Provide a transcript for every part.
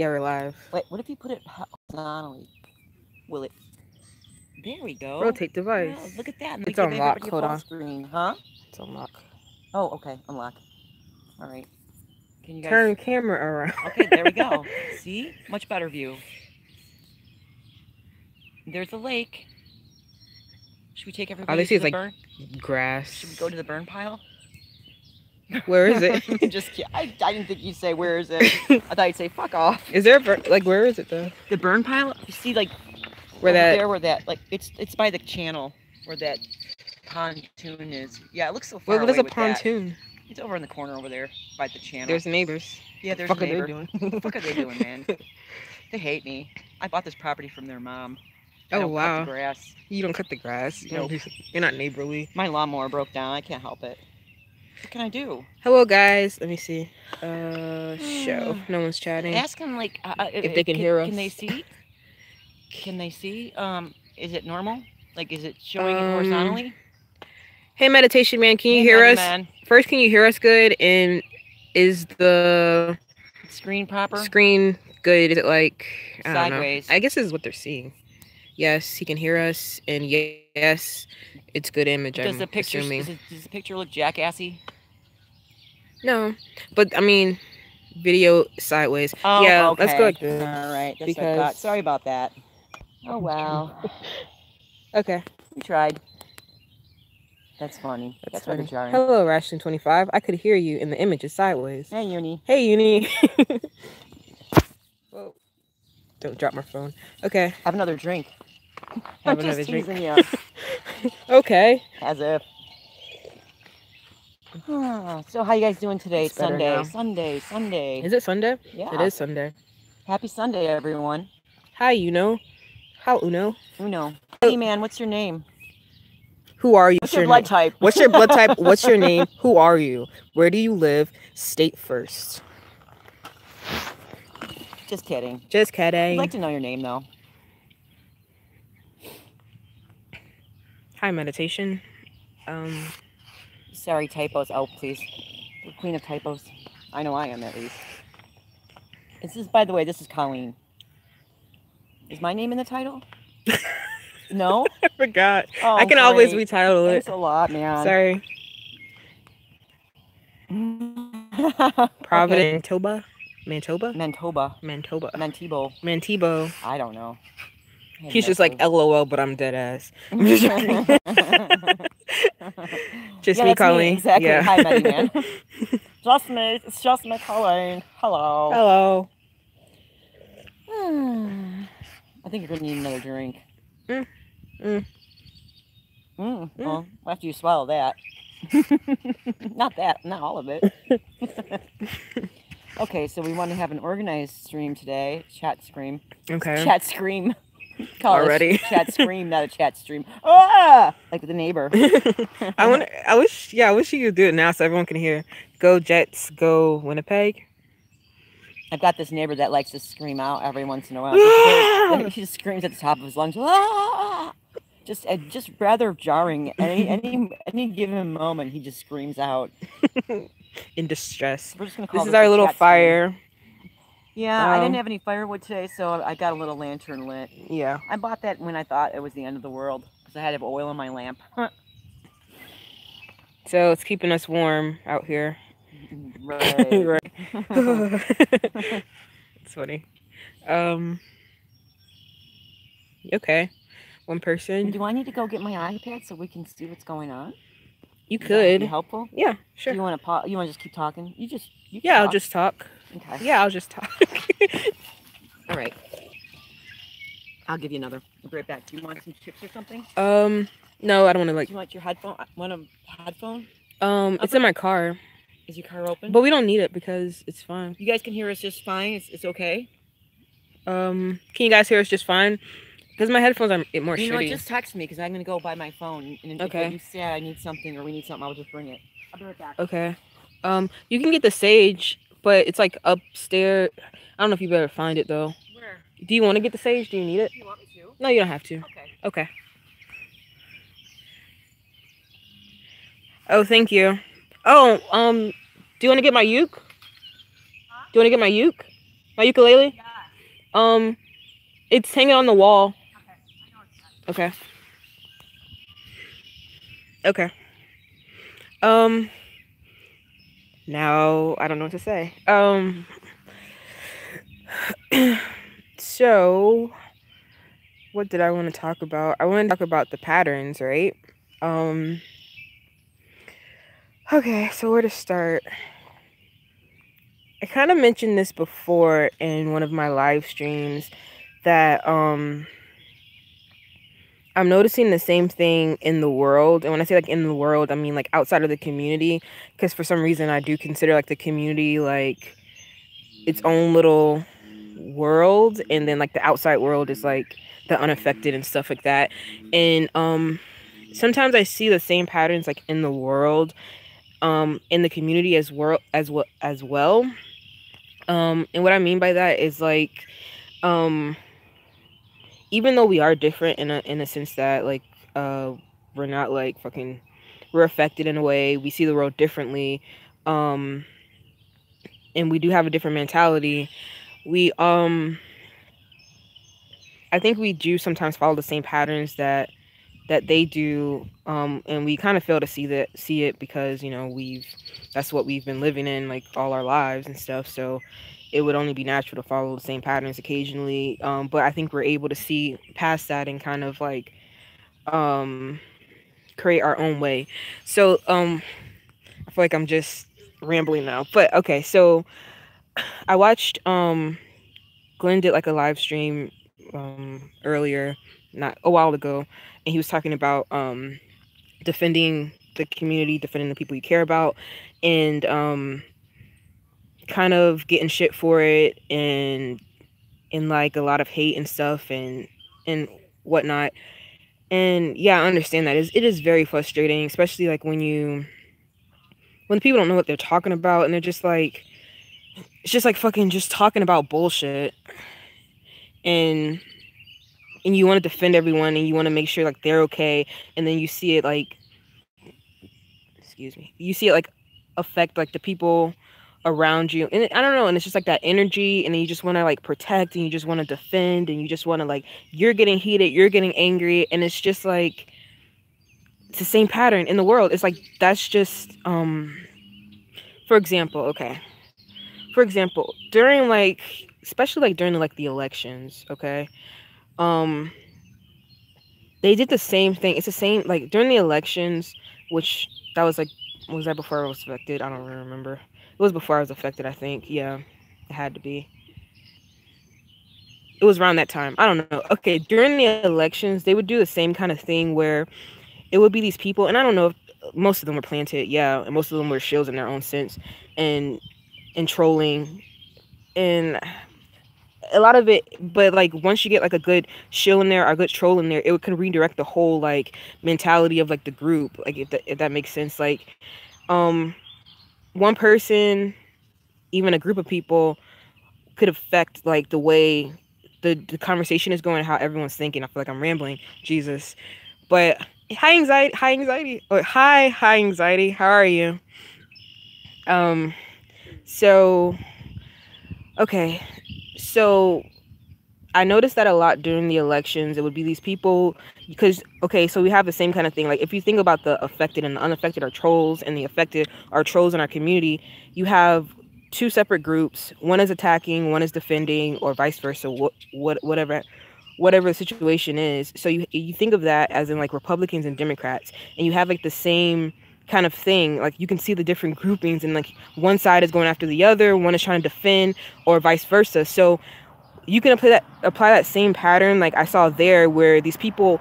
Yeah, we're live. Wait, what if you put it horizontally? Will it? There we go. Rotate device. Wow, look at that. And we It's give unlocked. everybody a Hold full on. screen, huh? It's unlocked. Oh, okay. Unlock. All right. Can you guys Turn camera around? Okay, there we go. See? Much better view. There's a lake. Should we take All everybody they see to is the like burn? grass. Should we go to the burn pile? Where is it? Just kidding. I didn't think you'd say where is it. I thought you'd say fuck off. Is there a like where is it though? The burn pile? You see like Where that? there where that like it's by the channel where that pontoon is. Yeah, it looks so far What away is a with pontoon? That. It's over in the corner over there by the channel. There's neighbors. Yeah, there's What a neighbor. are they doing? What the fuck are they doing, man? They hate me. I bought this property from their mom. I Oh don't wow. cut the grass. You don't cut the grass. Nope. You're not neighborly. My lawnmower broke down. I can't help it. What can I do? Hello guys. Let me see. Show. No one's chatting. Ask them like if they can hear us. Can they see? Can they see? Is it normal? Like, is it showing it horizontally? Hey, meditation man, can you hear us? Man. First, can you hear us good? And is the screen proper? Screen good? Is it like sideways? I guess this is what they're seeing. Yes, he can hear us, and yes, it's good image. Does the picture does the picture look jackassy? No, but I mean, video sideways. Oh, yeah, okay. let's go like this. All right, that's what I thought. Sorry about that. Oh well. Okay. We tried. That's funny. That's funny. Jarring. Hello, Ration25. I could hear you, and the image is sideways. Hey, Uni. Hey, Uni. Whoa. Don't drop my phone. Okay. Have another drink. Have another drink. You. Okay. As if. So how you guys doing today? It's Sunday. Sunday. Is it Sunday? Yeah. It is Sunday. Happy Sunday, everyone. Hi, Uno. How Uno? Uno. Hey, man, what's your name? Who are you? What's your blood type? What's your blood type? What's your name? Who are you? Where do you live? State first. Just kidding. Just kidding. I'd like to know your name, though. Hi, meditation. Sorry, typos. Oh, please. The queen of typos. I know I am, at least. This is, by the way, this is Colleen. Is my name in the title? No? I forgot. Oh, I can always retitle it. Thanks a lot, man. Sorry. Providence. Okay. Manitoba? Mantibo. I don't know. He's just like LOL, but I'm dead ass. Just me, Colleen. Exactly. Yeah. Hi, Betty Man. Just me. It's just me, Colleen. Hello. Hello. I think you're gonna need another drink. Well, after you swallow that. Not all of it. Okay, so we want to have an organized stream today. Chat scream. Okay. Chat scream. Already. Chat scream, not a chat stream. Ah! Like the neighbor. I wish you could do it now so everyone can hear. Go Jets, go Winnipeg. I've got this neighbor that likes to scream out every once in a while. He just screams at the top of his lungs. Ah! Just rather jarring. Any given moment, he just screams out. In distress. We're just gonna call this is our little fire. Yeah, I didn't have any firewood today, so I got a little lantern lit. Yeah. I bought that when I thought it was the end of the world because I had to have oil in my lamp. So it's keeping us warm out here. Right. Right. It's funny. Okay. One person. Do I need to go get my iPad so we can see what's going on? You could. Be helpful? Yeah, sure. Do you want to just keep talking? You I'll just talk. Okay. Yeah, I'll just talk. All right. I'll give you another. I'll be right back. Do you want some chips or something? No, I don't want to like. Do you want your headphone? Want a headphone? It's in my car. Is your car open? But we don't need it because it's fine. You guys can hear us just fine. It's okay. Can you guys hear us just fine? Because my headphones are more shitty. You know what? Just text me because I'm going to go buy my phone. And okay. If you say I need something or we need something, I'll just bring it. I'll be right back. Okay. You can get the Sage, but it's like upstairs. I don't know if you better find it though. Where? Do you want to get the Sage? Do you need it? Do you want me to? No, you don't have to. Okay. Okay. Oh, thank you. Oh, do you want to get my uke? Huh? Do you want to get my uke? My ukulele? Yeah. It's hanging on the wall. Okay. Okay. Now I don't know what to say. So what did I want to talk about? I want to talk about the patterns, right? Okay, so where to start? I kind of mentioned this before in one of my live streams that I'm noticing the same thing in the world. And when I say like in the world, I mean like outside of the community, because for some reason I do consider like the community like its own little world, and then like the outside world is like the unaffected and stuff like that. And sometimes I see the same patterns like in the world, in the community as well. And what I mean by that is like, even though we are different in a sense that like we're not like fucking, we're affected in a way, we see the world differently, and we do have a different mentality. We I think we do sometimes follow the same patterns that they do, and we kind of fail to see it because, you know, that's what we've been living in like all our lives and stuff. So it would only be natural to follow the same patterns occasionally, but I think we're able to see past that and kind of like create our own way. So I feel like I'm just rambling now, but okay. So I watched Glenn did like a live stream earlier, not a while ago, and he was talking about defending the community, defending the people you care about, and kind of getting shit for it, and like a lot of hate and stuff and whatnot. And yeah, I understand that. It is very frustrating, especially like when the people don't know what they're talking about, and they're just like, it's just like fucking just talking about bullshit, and you want to defend everyone, and you want to make sure like they're okay, and then you see it like, excuse me, you see it like affect like the people around you, and I don't know, and it's just like that energy, and then you just want to like protect, and you just want to defend, and you just want to like, you're getting heated, you're getting angry, and it's just like, it's the same pattern in the world. It's like, that's just for example, during like, especially like during like the elections, okay, they did the same thing. It's the same like during the elections, which that was like, was that before I was affected? I don't really remember. It was before I was affected, I think. Yeah, it had to be. It was around that time. I don't know. Okay, during the elections, they would do the same kind of thing where it would be these people, and I don't know if most of them were planted, yeah, and most of them were shills in their own sense, and trolling, and a lot of it. But like once you get like a good shill in there or a good troll in there, it can redirect the whole like mentality of like the group, like if that makes sense. Like one person, even a group of people, could affect like the way the conversation is going, how everyone's thinking. I feel like I'm rambling, Jesus. But high anxiety. How are you? So okay, so I noticed that a lot during the elections. It would be these people, because okay, so we have the same kind of thing. Like if you think about the affected and the unaffected are trolls, and the affected are trolls in our community, you have two separate groups. One is attacking, one is defending, or vice versa. Whatever the situation is. So you think of that as in like Republicans and Democrats, and you have like the same kind of thing. Like you can see the different groupings, and like one side is going after the other, one is trying to defend, or vice versa. So you can apply that same pattern like I saw there, where these people,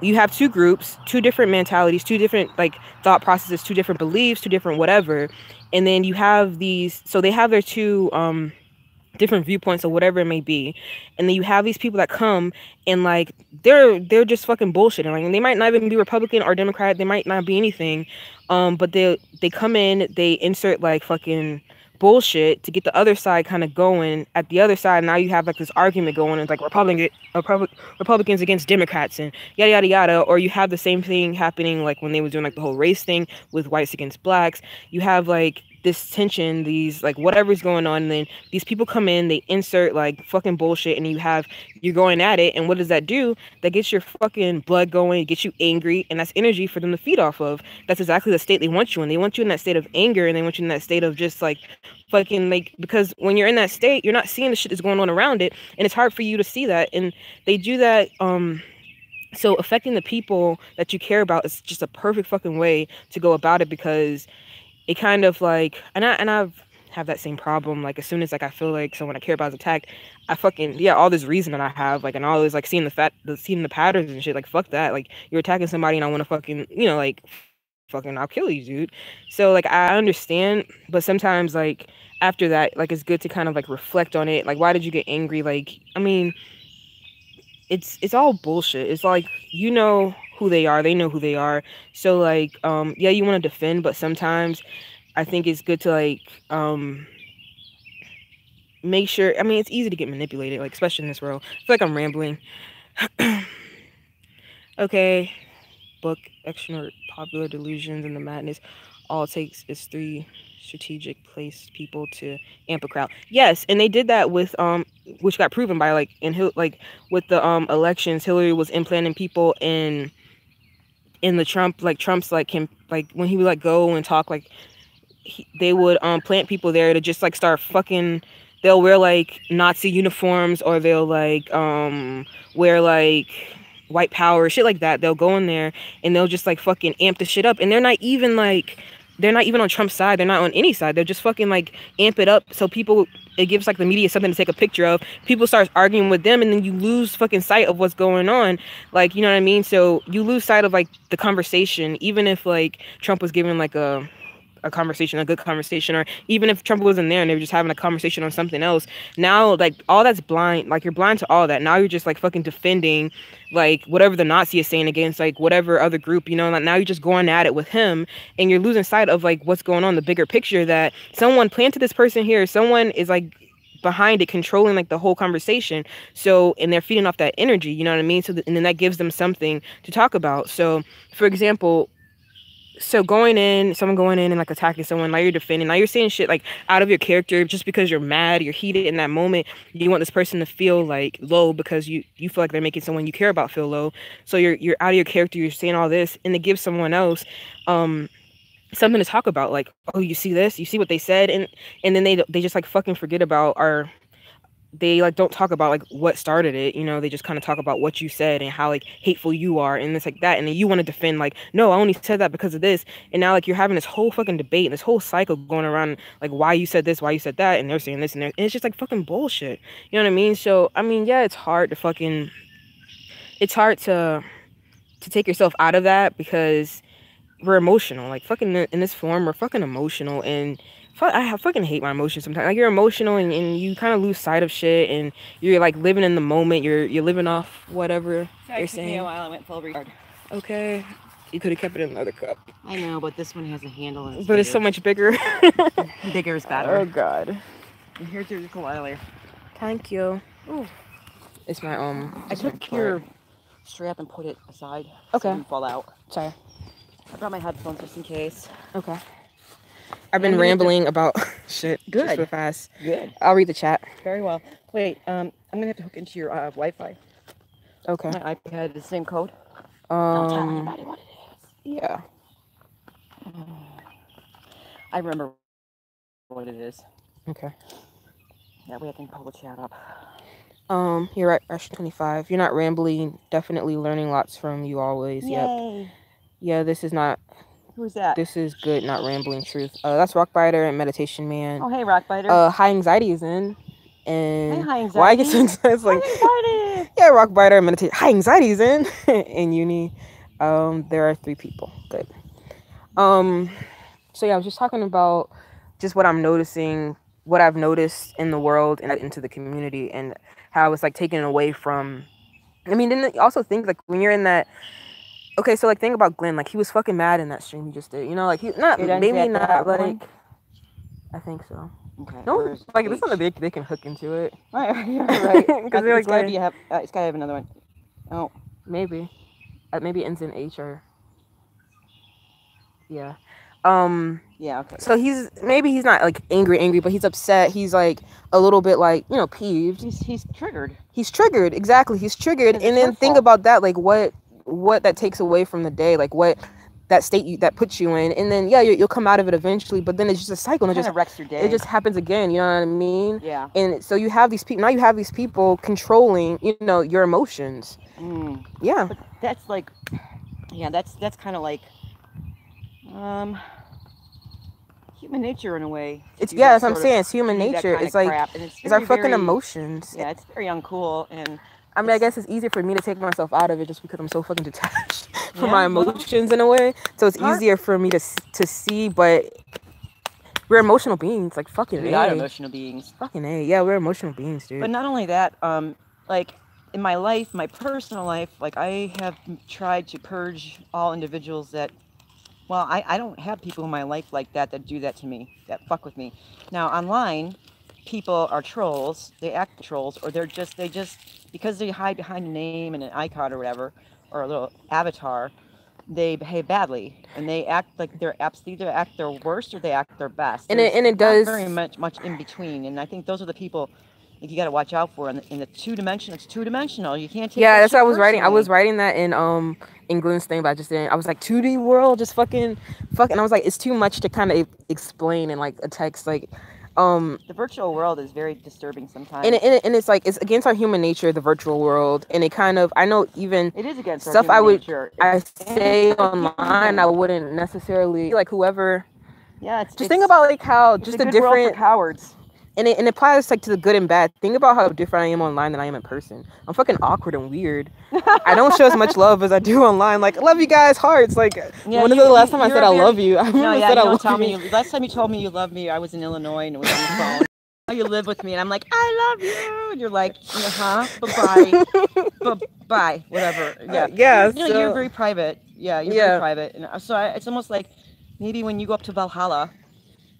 you have two groups, two different mentalities, two different like thought processes, two different beliefs, two different whatever, and then you have these, so they have their two different viewpoints or whatever it may be, and then you have these people that come and like they're just fucking bullshitting, like, and they might not even be Republican or Democrat, they might not be anything, but they come in, they insert like fucking bullshit to get the other side kind of going at the other side. Now you have like this argument going, and it's like Republicans against Democrats and yada yada yada. Or you have the same thing happening like when they were doing like the whole race thing with whites against blacks. You have like this tension, these like whatever's going on, and then these people come in, they insert like fucking bullshit, and you're going at it, and what does that do? That gets your fucking blood going, it gets you angry, and that's energy for them to feed off of. That's exactly the state they want you in. They want you in that state of anger, and they want you in that state of just like fucking like, because when you're in that state, you're not seeing the shit that's going on around it, and it's hard for you to see that. And they do that. So affecting the people that you care about is just a perfect fucking way to go about it, because it kind of like, I've have that same problem. Like as soon as like I feel like someone I care about is attacked, I fucking, yeah, all this reason that I have, like, and all this like seeing the patterns and shit, like fuck that, like you're attacking somebody and I want to fucking, like fucking I'll kill you, dude. So like I understand, but sometimes like after that, like it's good to kind of like reflect on it. Like, why did you get angry? Like, I mean, it's all bullshit. It's like, you know who they are, they know who they are. So like yeah, you want to defend, but sometimes I think it's good to like make sure, I mean, it's easy to get manipulated, like especially in this world. I feel like I'm rambling. Okay, book Extrovert Popular Delusions and the Madness. All it takes is 3 strategic placed people to amp a crowd. Yes, and they did that with which got proven by like like with the elections. Hillary was implanting people in the Trump's like him, like when he would like go and talk, like they would plant people there to just like start fucking. They'll wear like Nazi uniforms, or they'll like wear like white power shit like that. They'll go in there and they'll just like fucking amp the shit up, and they're not even on Trump's side. They're not on any side. They're just fucking like amp it up, so people, it gives like the media something to take a picture of. People start arguing with them, and then you lose fucking sight of what's going on. Like, you know what I mean? So you lose sight of like the conversation, even if like Trump was giving like a conversation, a good conversation, or even if Trump wasn't there and they were just having a conversation on something else. Now, like, all that's blind. Like, you're blind to all that. Now you're just like fucking defending like whatever the Nazi is saying against like whatever other group, you know. Like, now you're just going at it with him, and you're losing sight of like what's going on, the bigger picture, that someone planted this person here, someone is like behind it, controlling like the whole conversation. So, and they're feeding off that energy, you know what I mean? So and then that gives them something to talk about. So for example, someone going in and like attacking someone, now you're defending, now you're saying shit like out of your character just because you're mad, you're heated in that moment. You want this person to feel like low because you feel like they're making someone you care about feel low. So you're out of your character, you're saying all this, and it gives someone else something to talk about, like, oh, you see this, you see what they said, and then they just like fucking forget about, or they like don't talk about like what started it, you know. They just kind of talk about what you said and how like hateful you are, and it's like that, and then you want to defend like, no, I only said that because of this. And now like you're having this whole fucking debate and this whole cycle going around, like why you said this, why you said that, and they're saying this, and it's just like fucking bullshit, you know what I mean? So I mean, yeah, it's hard to take yourself out of that, because we're emotional, like fucking in this form, we're fucking emotional. And I fucking hate my emotions sometimes. Like, you're emotional and you kind of lose sight of shit, and you're like living in the moment. You're living off whatever they're saying. It took me a while. I went full retard. Okay, you could have kept it in another cup. I know, but this one has a handle, and it's so much bigger. Bigger is better. Oh god. And here's your ukulele. Thank you. Ooh. It's my I took your strap and put it aside. Okay. So it didn't fall out. Sorry. I brought my headphones just in case. Okay. I've been rambling about shit. Good. Just so fast. Good. I'll read the chat. Very well. Wait, I'm gonna have to hook into your Wi-Fi. Okay. My iPad had the same code. Don't tell anybody what it is. Yeah. I remember what it is. Okay. That way I can pull the chat up. You're right, Rush 25. You're not rambling. Definitely learning lots from you always. Yay. Yep. Yeah, this is not. Who's that? This is good, not rambling truth. That's Rockbiter and Meditation Man. Oh, hey, Rockbiter. High Anxiety is in. And hey, High Anxiety. Why I get so excited? It's like, High yeah, Rockbiter and Meditation. High Anxiety is in. In uni. There are 3 people. Good. So yeah, I was just talking about just what I'm noticing, what I've noticed in the world and into the community, and how it's like taken away from. I mean, then also think like when you're in that. Okay, so like think about Glenn. Like, he was fucking mad in that stream he just did. You know, like he not maybe not like. One? I think so. Okay. No, like this one they can hook into it. Right, you're right. Because they're like, it's gotta have another one. Oh, maybe, maybe it ends in H or. Yeah. Yeah, okay. So he's not like angry, but he's upset. He's like a little bit like, you know, peeved. He's triggered. He's triggered. Exactly. He's triggered. And then think about that, like what that takes away from the day, like what that state that puts you in. And then, yeah, you'll come out of it eventually, but then it's just a cycle. And it just wrecks your day. It just happens again. You know what I mean? Yeah. And so you have these people, now you have these people controlling, you know, your emotions. Yeah. But that's like, yeah, that's kind of like, human nature in a way. It's that's what I'm saying. It's human nature. It's like it's our fucking emotions. Yeah, it's very uncool, and I mean, I guess it's easier for me to take myself out of it just because I'm so fucking detached from my emotions in a way. So it's easier for me to see. But we're emotional beings, like fucking. We are emotional beings. Fucking A. Yeah, we're emotional beings, dude. But not only that, like in my life, my personal life, like I have tried to purge all individuals that. Well, I don't have people in my life like that do that to me, that fuck with me. Now, online, people are trolls. They act trolls, or they just, because they hide behind a name and an icon or whatever, or a little avatar, they behave badly. And they act like they're either act their worst or they act their best. And it does... very much in between. And I think those are the people... Like you got to watch out for in the two-dimensional. It's two-dimensional. You can't take. Yeah, that's what I was writing. I was writing that in Glenn's thing, but I just didn't. I was like 2D world, just fucking. I was like, it's too much to kind of explain in like a text. Like, the virtual world is very disturbing sometimes. And it's like it's against our human nature, the virtual world, and it kind of. I know even it is against stuff our human nature. I say online, I wouldn't necessarily like whoever. Yeah, just think about like how just the different world for cowards. And it applies like to the good and bad. Think about how different I am online than I am in person. I'm fucking awkward and weird. I don't show as much love as I do online. Like, I love you guys, hearts. Like, when is the last time I said I love you? I remember said I love you. Last time you told me you love me, I was in Illinois and it was on the phone. You live with me and I'm like, I love you. And you're like, huh? Bye-bye. Bye-bye. Whatever. Yeah. Yeah. You know, you're very private. Yeah, you're very private. And so it's almost like maybe when you go up to Valhalla,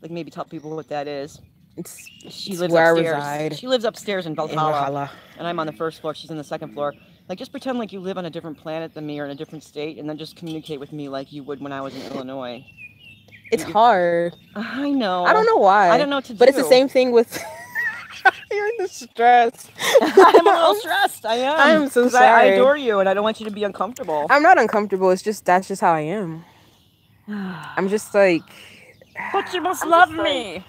like maybe tell people what that is. She lives where upstairs. I reside. She lives upstairs in Valhalla, and I'm on the first floor. She's on the second floor. Like, just pretend like you live on a different planet than me or in a different state, and then just communicate with me like you would when I was in Illinois. It's hard. I know. I don't know why. I don't know what to do. But it's the same thing with... You're in distress. I'm a little stressed. I am. I'm so sorry. I adore you, and I don't want you to be uncomfortable. I'm not uncomfortable. It's just, that's just how I am. I'm just like... But you must love me.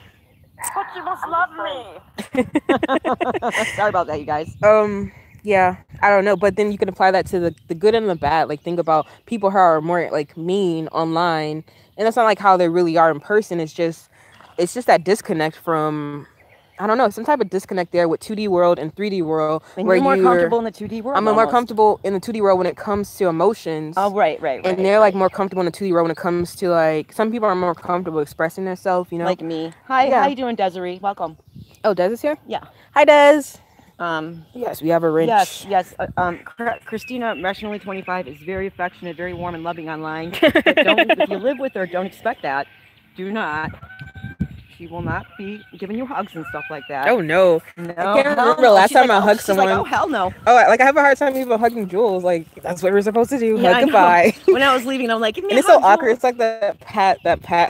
But you must love me. Sorry about that, you guys. Yeah, I don't know, but then you can apply that to the good and the bad. Like, think about people who are more like mean online, and that's not like how they really are in person. It's just that disconnect from, I don't know, some type of disconnect there with 2D world and 3D world. And you're more comfortable in the 2D world. I'm more comfortable in the 2D world when it comes to emotions. Oh, right. And they're like more comfortable in the 2D world when it comes to like, some people are more comfortable expressing themselves, you know? Like me. Hi, how you doing, Desiree? Welcome. Oh, Des is here? Yeah. Hi, Des. Yes, we have a wrench. Yes. Christina, rationally 25, is very affectionate, very warm and loving online. But if you live with her, don't expect that. Do not. She will not be giving you hugs and stuff like that. Oh no! No, I can't remember last time I hugged someone. Like, oh hell no! Oh, like I have a hard time even hugging Jules. Like that's what we're supposed to do. Yeah, hug goodbye. When I was leaving, I'm like, give me and it's so awkward. It's like that pat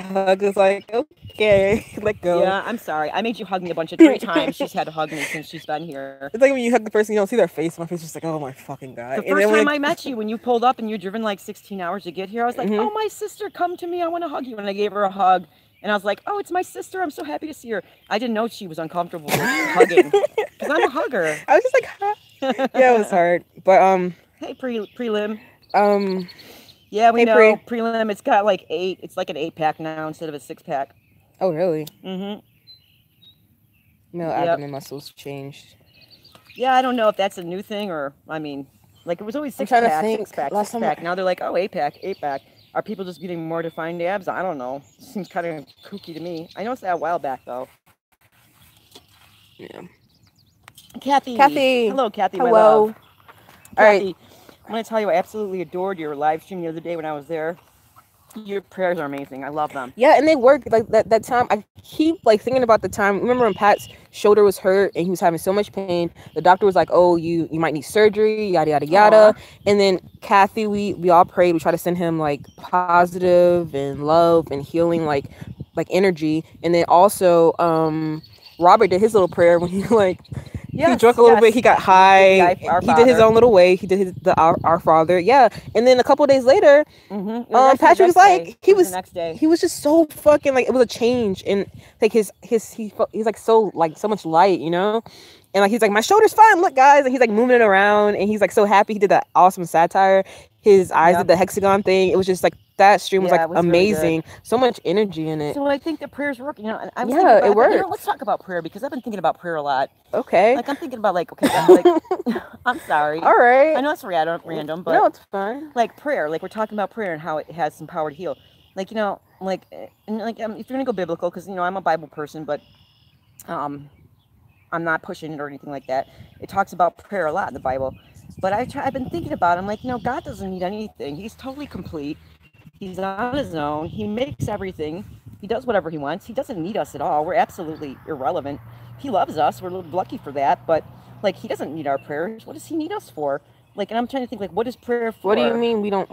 hug is like, okay, let go. Yeah, I'm sorry. I made you hug me a bunch of 3 times. She's had to hug me since she's been here. It's like when you hug the person, you don't see their face. My face is just like, oh my fucking god. The first time I met you, when you pulled up and you'd driven like 16 hours to get here, I was like, oh my sister, come to me. I want to hug you. And I gave her a hug. And I was like, oh, it's my sister. I'm so happy to see her. I didn't know she was uncomfortable with hugging. Because I'm a hugger. I was just like, huh? Yeah, it was hard. But, hey, prelim. Yeah, we know. Prelim, it's got like 8. It's like an 8-pack now instead of a 6-pack. Oh, really? Mm-hmm. No, abdomen muscles changed. Yeah, I don't know if that's a new thing or, I mean, like it was always 6-pack, 6-pack, 6-pack. Now they're like, oh, 8-pack, 8-pack. Are people just getting more defined abs? I don't know. Seems kind of kooky to me. I noticed that a while back, though. Yeah. Kathy. Hello, Kathy. Hello. My love. All right. I'm going to tell you, I absolutely adored your live stream the other day when I was there. Your prayers are amazing. I love them. Yeah, and they work. Like that time, I keep like thinking about the time. Remember when Pat's shoulder was hurt and he was having so much pain? The doctor was like, "Oh, you might need surgery, yada yada yada." Aw. And then Kathy, we all prayed. We tried to send him like positive and love and healing, like energy. And then also, Robert did his little prayer when he like. He drunk a little bit. He got high. He did his own little way. He did our Father. Yeah. And then a couple of days later, Patrick was like, he was just so fucking like, it was a change in like he's like so much light, you know. And like he's like, my shoulder's fine. Look, guys. And he's like moving it around, and he's like so happy. He did that awesome satire. His eyes did the hexagon thing. It was just like that stream was like amazing. Really so much energy in it. So I think the prayers work. You know, and I was it worked. You know, let's talk about prayer because I've been thinking about prayer a lot. Okay. Like I'm thinking about like I'm sorry. All right. I know it's random, but no, it's fine. Like prayer, like we're talking about prayer and how it has some power to heal. Like if you're gonna go biblical, because you know I'm a Bible person, but I'm not pushing it or anything like that. It talks about prayer a lot in the Bible. But I've been thinking about it. I'm like, you know, God doesn't need anything. He's totally complete. He's on his own. He makes everything. He does whatever he wants. He doesn't need us at all. We're absolutely irrelevant. He loves us. We're a little lucky for that. But, like, he doesn't need our prayers. What does he need us for? Like, and I'm trying to think, like, what is prayer for? What do you mean we don't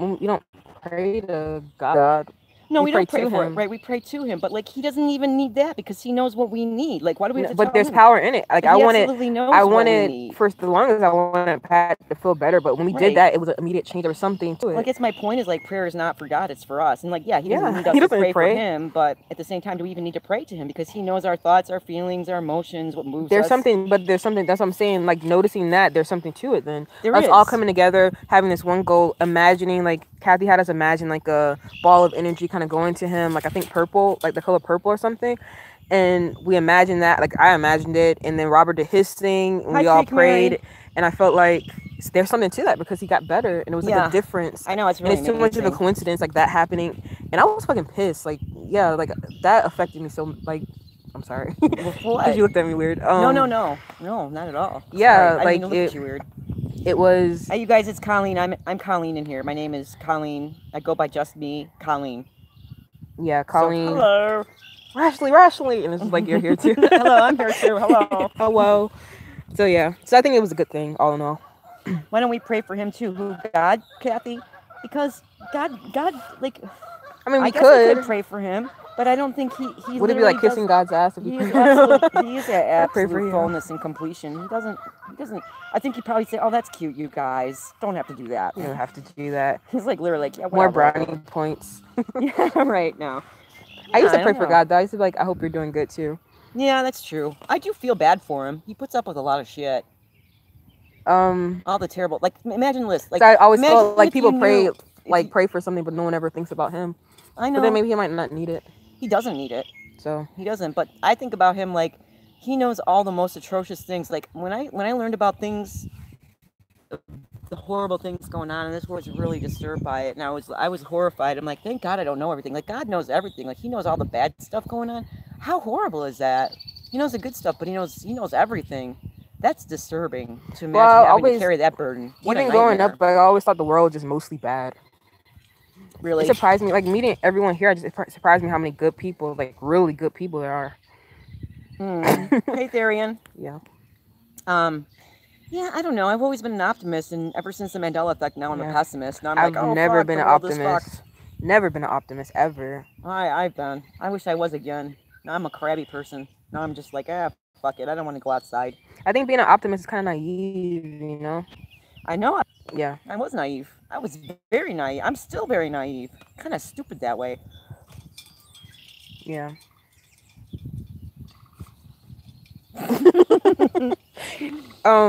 pray to God? No, we don't pray for him, right? We pray to him, but like he doesn't even need that because he knows what we need. Like, why do we have to But there's power in it. Like, I wanted for the longest, I wanted Pat to feel better, but when we did that, it was an immediate change. There was something to it. Well, I guess my point is like prayer is not for God; it's for us. And like, yeah, he doesn't need us to pray for him, but at the same time, do we even need to pray to him because he knows our thoughts, our feelings, our emotions, what moves us? There's something. That's what I'm saying. Like noticing that there's something to it. Then us all coming together, having this one goal, imagining like Kathy had us imagine like a ball of energy kind of going to him, like I think purple, like the color purple or something. And we imagined that, like I imagined it, and then Robert did his thing, and we all prayed, and I felt like there's something to that because he got better, and it was like a difference. I know it's really and it's too much of a coincidence, like that happening, and I was fucking pissed. Like like that affected me so. Like I'm sorry, because you looked at me weird. No, not at all. Yeah, sorry. like I didn't look at you weird. It was. Hey, you guys, it's Colleen. I'm Colleen in here. My name is Colleen. I go by just me, Colleen. Yeah, Colleen. So, hello. Rashly. And it's like you're here too. Hello, I'm here too. Hello. Hello. So yeah. So I think it was a good thing, all in all. Why don't we pray for him too? Who? God, Kathy? Because God, like. I mean, we guess could. We could pray for him, but I don't think he would it be like kissing God's ass if he is at absolute fullness and completion. He doesn't. I think he'd probably say, "Oh, that's cute, you guys. Don't have to do that. You don't have to do that." He's like literally like, yeah, more brownie points. Yeah, right now. I used to pray for God though. I used to be like, I hope you're doing good too. Yeah, that's true. I do feel bad for him. He puts up with a lot of shit. All the terrible, like imagine this. Like I always felt like people pray for something, but no one ever thinks about him. I know. But then maybe he might not need it. He doesn't need it. So he doesn't. But I think about him like he knows all the most atrocious things. Like when I learned about things, the horrible things going on, and this was really disturbed by it, and I was horrified. I'm like, thank God I don't know everything. Like God knows everything. Like He knows all the bad stuff going on. How horrible is that? He knows the good stuff, but he knows everything. That's disturbing to imagine having to carry that burden. Even growing up, I always thought the world was just mostly bad. Really? It surprised me. Like meeting everyone here, it surprised me how many good people, like really good people there are. Hey, Therian. Yeah. Yeah, I don't know. I've always been an optimist, and ever since the Mandela effect, now I'm a pessimist. Now I've never been an optimist. Never been an optimist ever. I've been. I wish I was again. Now I'm a crabby person. Now I'm just like, fuck it. I don't want to go outside. I think being an optimist is kind of naive, you know? I know. Yeah. I was naive. I was very naive. I'm still very naive. Kind of stupid that way. Yeah.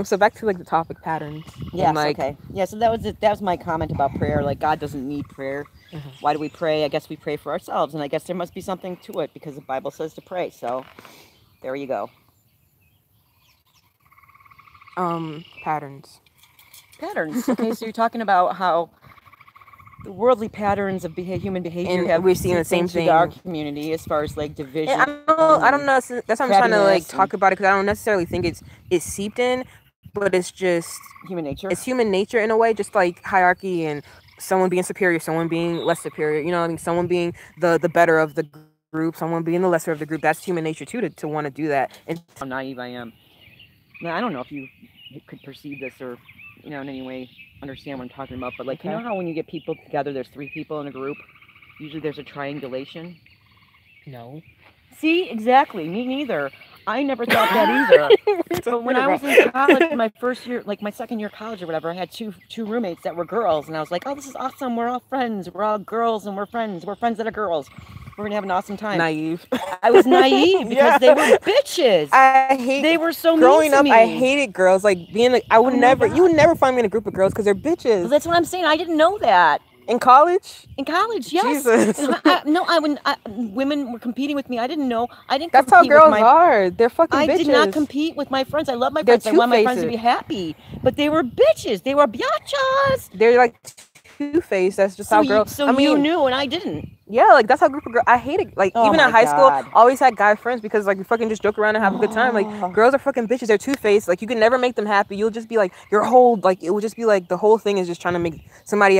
So back to like the topic patterns. Yes, okay. Yeah, so that was it. That was my comment about prayer. Like God doesn't need prayer. Mm-hmm. Why do we pray? I guess we pray for ourselves, and I guess there must be something to it because the Bible says to pray. So there you go. Patterns. Okay, so you're talking about how the worldly patterns of human behavior and have we're seeing the same thing in our community as far as like division. I don't know. That's why I'm trying to like talk about it because I don't necessarily think it's seeped in, but it's just human nature. It's human nature in a way, just like hierarchy and someone being superior, someone being less superior. You know what I mean? Someone being the better of the group, someone being the lesser of the group. That's human nature too, to want to do that. And how naive I am. Now, I don't know if you could perceive this or, you know, in any way understand what I'm talking about, but like, you know how when you get people together, there's 3 people in a group, usually there's a triangulation? no. See, exactly. Me neither. I never thought that either. But when I was in college, my first year, like my second year of college or whatever, I had two roommates that were girls, and I was like, "Oh, this is awesome. We're all friends. We're all girls, and we're friends. We're friends that are girls. We're gonna have an awesome time." Naive. I was naive because they were bitches. They were so growing mean to up. me. I hated girls. Like being like, I would never. You would never find me in a group of girls because they're bitches. Well, that's what I'm saying. I didn't know that. In college? In college, yes. Jesus. I wouldn't. Women were competing with me. I didn't know. I didn't. That's how girls are. They're fucking bitches. I did not compete with my friends. I love my friends. I want my friends to be happy. But they were bitches. They were biatchas. They're like two-faced. That's just how girls. So I mean, you knew and I didn't. Yeah, like that's how group of girls. I hate it. Like even in high school, I always had guy friends because like we fucking just joke around and have a good time. Like girls are fucking bitches. They're two-faced. Like you can never make them happy. You'll just be like your whole like it will just be like the whole thing is just trying to make somebody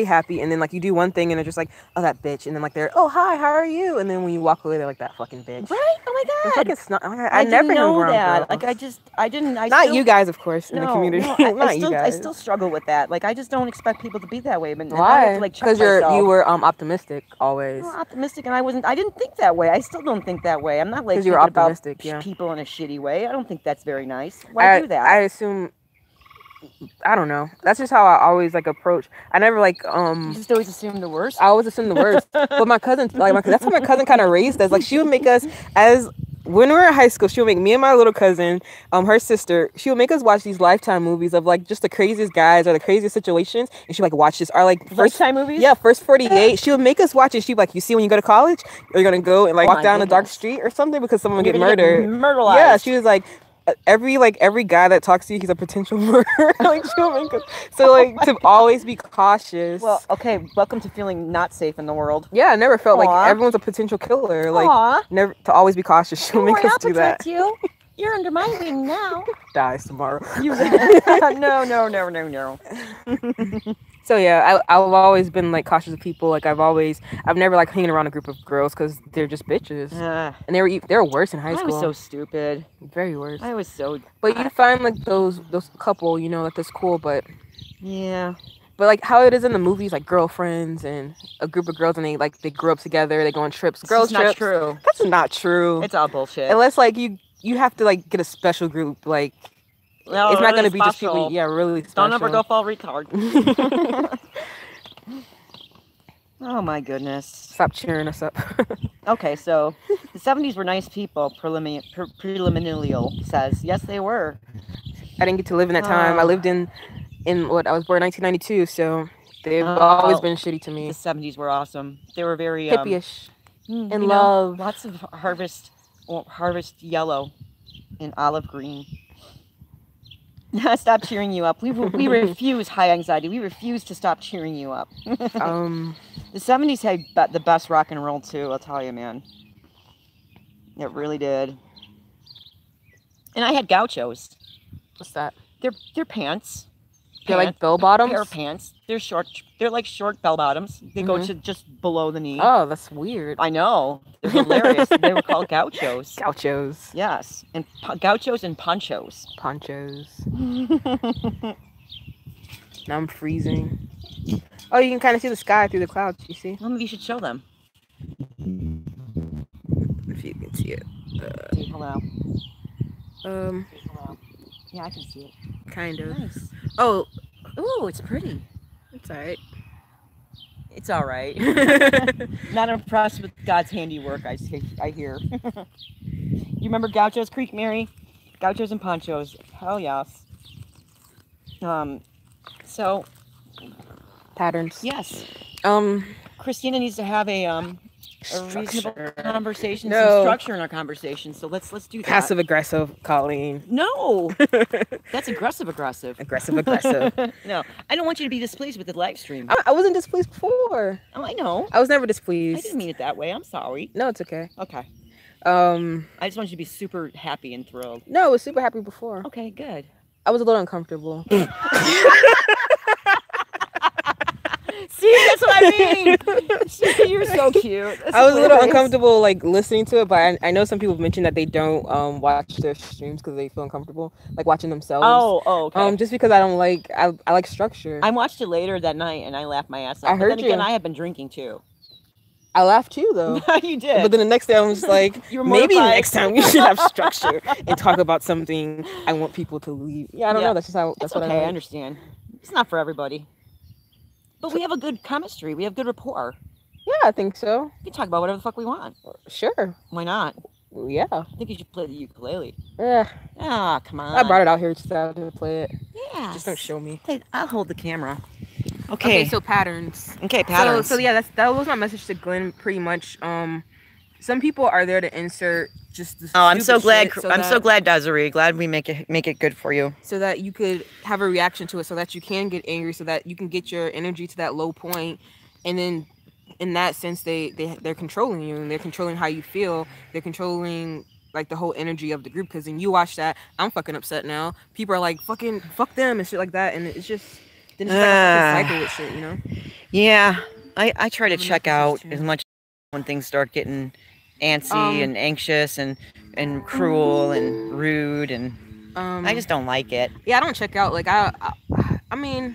happy, and then like you do one thing and they're just like, oh, that bitch, and then like they're, oh, hi, how are you, and then when you walk away they're like, that fucking bitch. Right? Oh my god. I never didn't know that. Like I didn't. Not you guys, of course, in the community. Not you guys. I still struggle with that. Like I just don't expect people to be that way. But why? Because you were optimistic always. Well, optimistic, and I didn't think that way. I still don't think that way. I'm not like you're optimistic, about people in a shitty way. I don't think that's very nice. Why do that? I assume. I don't know. That's just how I always like approach. I never like You just always assume the worst. I always assume the worst. But my cousin, like that's how my cousin kind of raised us. Like she would make us when we were in high school, she would make me and my little cousin, her sister, she would make us watch these Lifetime movies of like just the craziest guys or the craziest situations, and she would like watch this our like Lifetime movies. Yeah, First 48. She would make us watch it. She'd be like, you see, when you go to college, you're gonna go and like walk down a dark street or something because someone would get murdered. Murderized. Yeah, she was like, every guy that talks to you, he's a potential murderer. Like so like to always be cautious. Well, okay, welcome to feeling not safe in the world. Yeah, I never felt like everyone's a potential killer. Like never to always be cautious. She'll make us do that. You. You're under my wing now. Dies tomorrow. No. So yeah, I've always been like cautious of people. Like I've never like hanging around a group of girls because they're just bitches. And they were worse in high school. I was so stupid. Very worse. I was so. But you find like those couple, you know, like that's cool. But yeah. But like how it is in the movies, like girlfriends and a group of girls, and they grow up together. They go on trips. Girls trips. Not true. That's not true. It's all bullshit. Unless like you have to like get a special group like. No, it's really not going to be just special. people. Yeah, really special. Don't ever go fall retard. Oh my goodness. Stop cheering us up. Okay, so the 70s were nice people, Preliminarial says. Yes, they were. I didn't get to live in that time. I lived in what, I was born in 1992, so they've always been shitty to me. The 70s were awesome. They were very hippie-ish. And love. Lots of harvest yellow and olive green. Stop cheering you up. We refuse high anxiety. We refuse to stop cheering you up. The 70s had the best rock and roll too, I'll tell you, man. It really did. And I had gauchos. What's that? They're pants. They're like bell bottoms? Pair of pants. They're short. They're like short bell bottoms. They go to just below the knee. Oh, that's weird. I know. They're hilarious. They were called gauchos. Gauchos. Yes. And gauchos and ponchos. Ponchos. Now I'm freezing. Oh, you can kind of see the sky through the clouds. You see? Well, maybe you should show them. If you can see it. Hello. Yeah, I can see it. Kind of. Nice. Oh. Ooh, it's pretty. It's alright. It's alright. Not impressed with God's handiwork, I hear. You remember Gauchos Creek, Mary? Gauchos and ponchos. Hell yes. So. Patterns. Yes. Christina needs to have a reasonable conversation, some structure in our conversation. So let's do that. Passive aggressive, Colleen. No, that's aggressive. Aggressive. No, I don't want you to be displeased with the live stream. I wasn't displeased before. Oh, I know. I was never displeased. I didn't mean it that way. I'm sorry. No, it's okay. Okay. I just want you to be super happy and thrilled. No, I was super happy before. Okay, good. I was a little uncomfortable. See, that's what I mean. See, you're so cute. That's I was a little hilarious. uncomfortable like listening to it, but I know some people mentioned that they don't watch their streams because they feel uncomfortable like watching themselves. Oh, okay. Just because I don't like I like structure. I watched it later that night and I laughed my ass off. I heard but then again, you. I have been drinking too. I laughed too though. You did. But then the next day I was just like, You were maybe mortified. next time we should have structure and talk about something I want people to leave. Yeah, I don't Yeah. know. That's just how. That's It's what okay. I I understand. It's not for everybody. But we have a good chemistry. We have good rapport. Yeah, I think so. We can talk about whatever the fuck we want. Sure. Why not? Yeah. I think you should play the ukulele. Yeah. Ah, come on. I brought it out here just to play it. Yeah. Just don't show me. I'll hold the camera. Okay, so patterns. patterns. So yeah, that was my message to Glenn. Pretty much. Some people are there to insert just. The I'm so glad. shit I'm so glad, Desiree. Glad we make it good for you. So that you could have a reaction to it, so that you can get angry, so that you can get your energy to that low point, and then, in that sense, they're controlling you, and they're controlling how you feel. They're controlling like the whole energy of the group. Because then you watch that, I'm fucking upset now. People are like, fucking fuck them and shit like that, and it's just. Then it's like a fucking cycle with shit, you know? Yeah, I try to check out as much when things start getting antsy and anxious and cruel and rude, and I just don't like it. Yeah, I don't check out. Like I mean,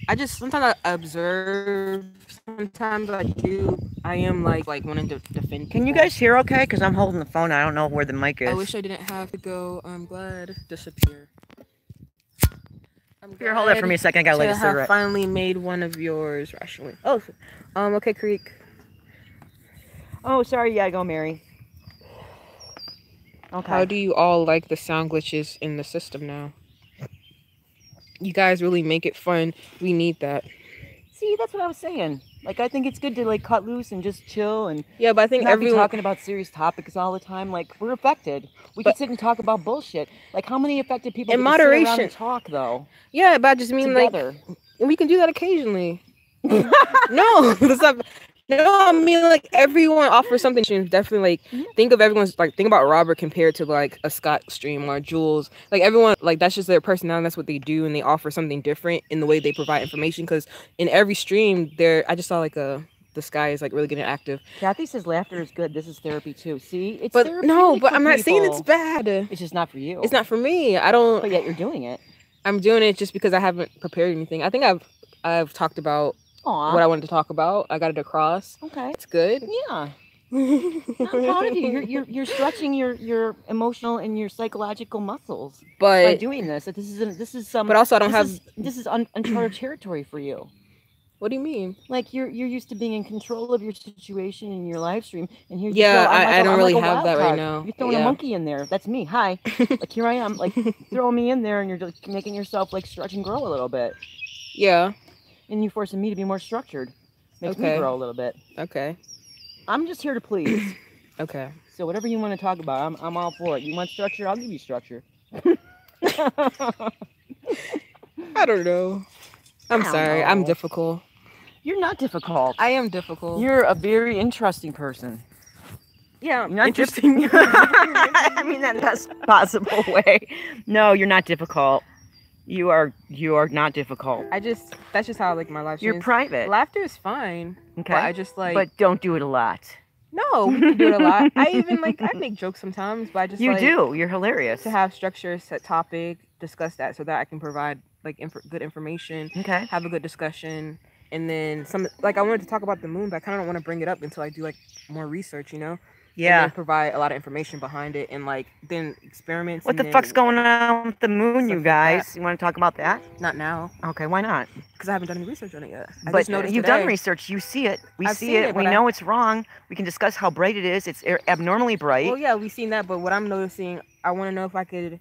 I just sometimes I observe. Sometimes I do. I am like wanting to defend. Can you guys hear okay? Because I'm holding the phone. I don't know where the mic is. I wish I didn't have to go. I'm glad disappear. Here, hold it for me a second. I gotta light a cigarette. I finally made one of yours rationally. Oh, okay, Creek. Oh, sorry. Yeah, go, Mary. Okay. How do you all like the sound glitches in the system now? You guys really make it fun. We need that. See, that's what I was saying. Like, I think it's good to like cut loose and just chill and yeah, but I think not be talking about serious topics all the time. Like, we're affected. We can sit and talk about bullshit. Like, how many affected people in get to sit around moderation and talk though? Yeah, but I just mean together. Like we can do that occasionally. No, that's not. No, I mean like everyone offers something. Definitely like think of everyone's like think about Robert compared to like a Scott stream or Jules. Like everyone like that's just their personality. That's what they do, and they offer something different in the way they provide information. Because in every stream, I just saw like the sky is like really getting active. Kathy says laughter is good. This is therapy too. See, it's but no, but I'm not saying it's people. bad. It's just not for you. It's not for me. I don't. But yet you're doing it. I'm doing it just because I haven't prepared anything. I think I've talked about. Aww. What I wanted to talk about. I got it across. Okay. It's good. Yeah. I'm proud of you. You're stretching your emotional and your psychological muscles by doing this. This is some. But also, I don't have. This is uncharted territory for you. What do you mean? Like you're used to being in control of your situation in your live stream, and here. Yeah, I don't really have that right now. You're throwing a monkey in there. That's me. Hi. Like here I am. Like throwing me in there, and you're just making yourself like stretch and grow a little bit. Yeah. And you forcing me to be more structured. Makes me grow a little bit. Okay. I'm just here to please. Okay. So whatever you want to talk about, I'm all for it. You want structure? I'll give you structure. I don't know. I'm sorry. I'm difficult. You're not difficult. I am difficult. You're a very interesting person. Yeah, you're not interesting. I mean that in the best possible way. No, you're not difficult. You are not difficult. That's just how like my life. You're private. Laughter is fine. Okay. But I just like. But don't do it a lot. No, we can do it a lot. I even like I make jokes sometimes, but I just you do. You're hilarious. To have structure, set topic, discuss that so that I can provide like good information. Okay. Have a good discussion, and then some like I wanted to talk about the moon, but I kind of don't want to bring it up until I do like more research. You know. Yeah. And then provide a lot of information behind it, and like then experiments. What the fuck's going on with the moon, you guys? You want to talk about that? Not now. Okay, why not? Because I haven't done any research on it yet. But you've done research. You see it. We see it. We know it's wrong. We can discuss how bright it is. It's abnormally bright. Well, yeah, we've seen that. But what I'm noticing, I want to know if I could.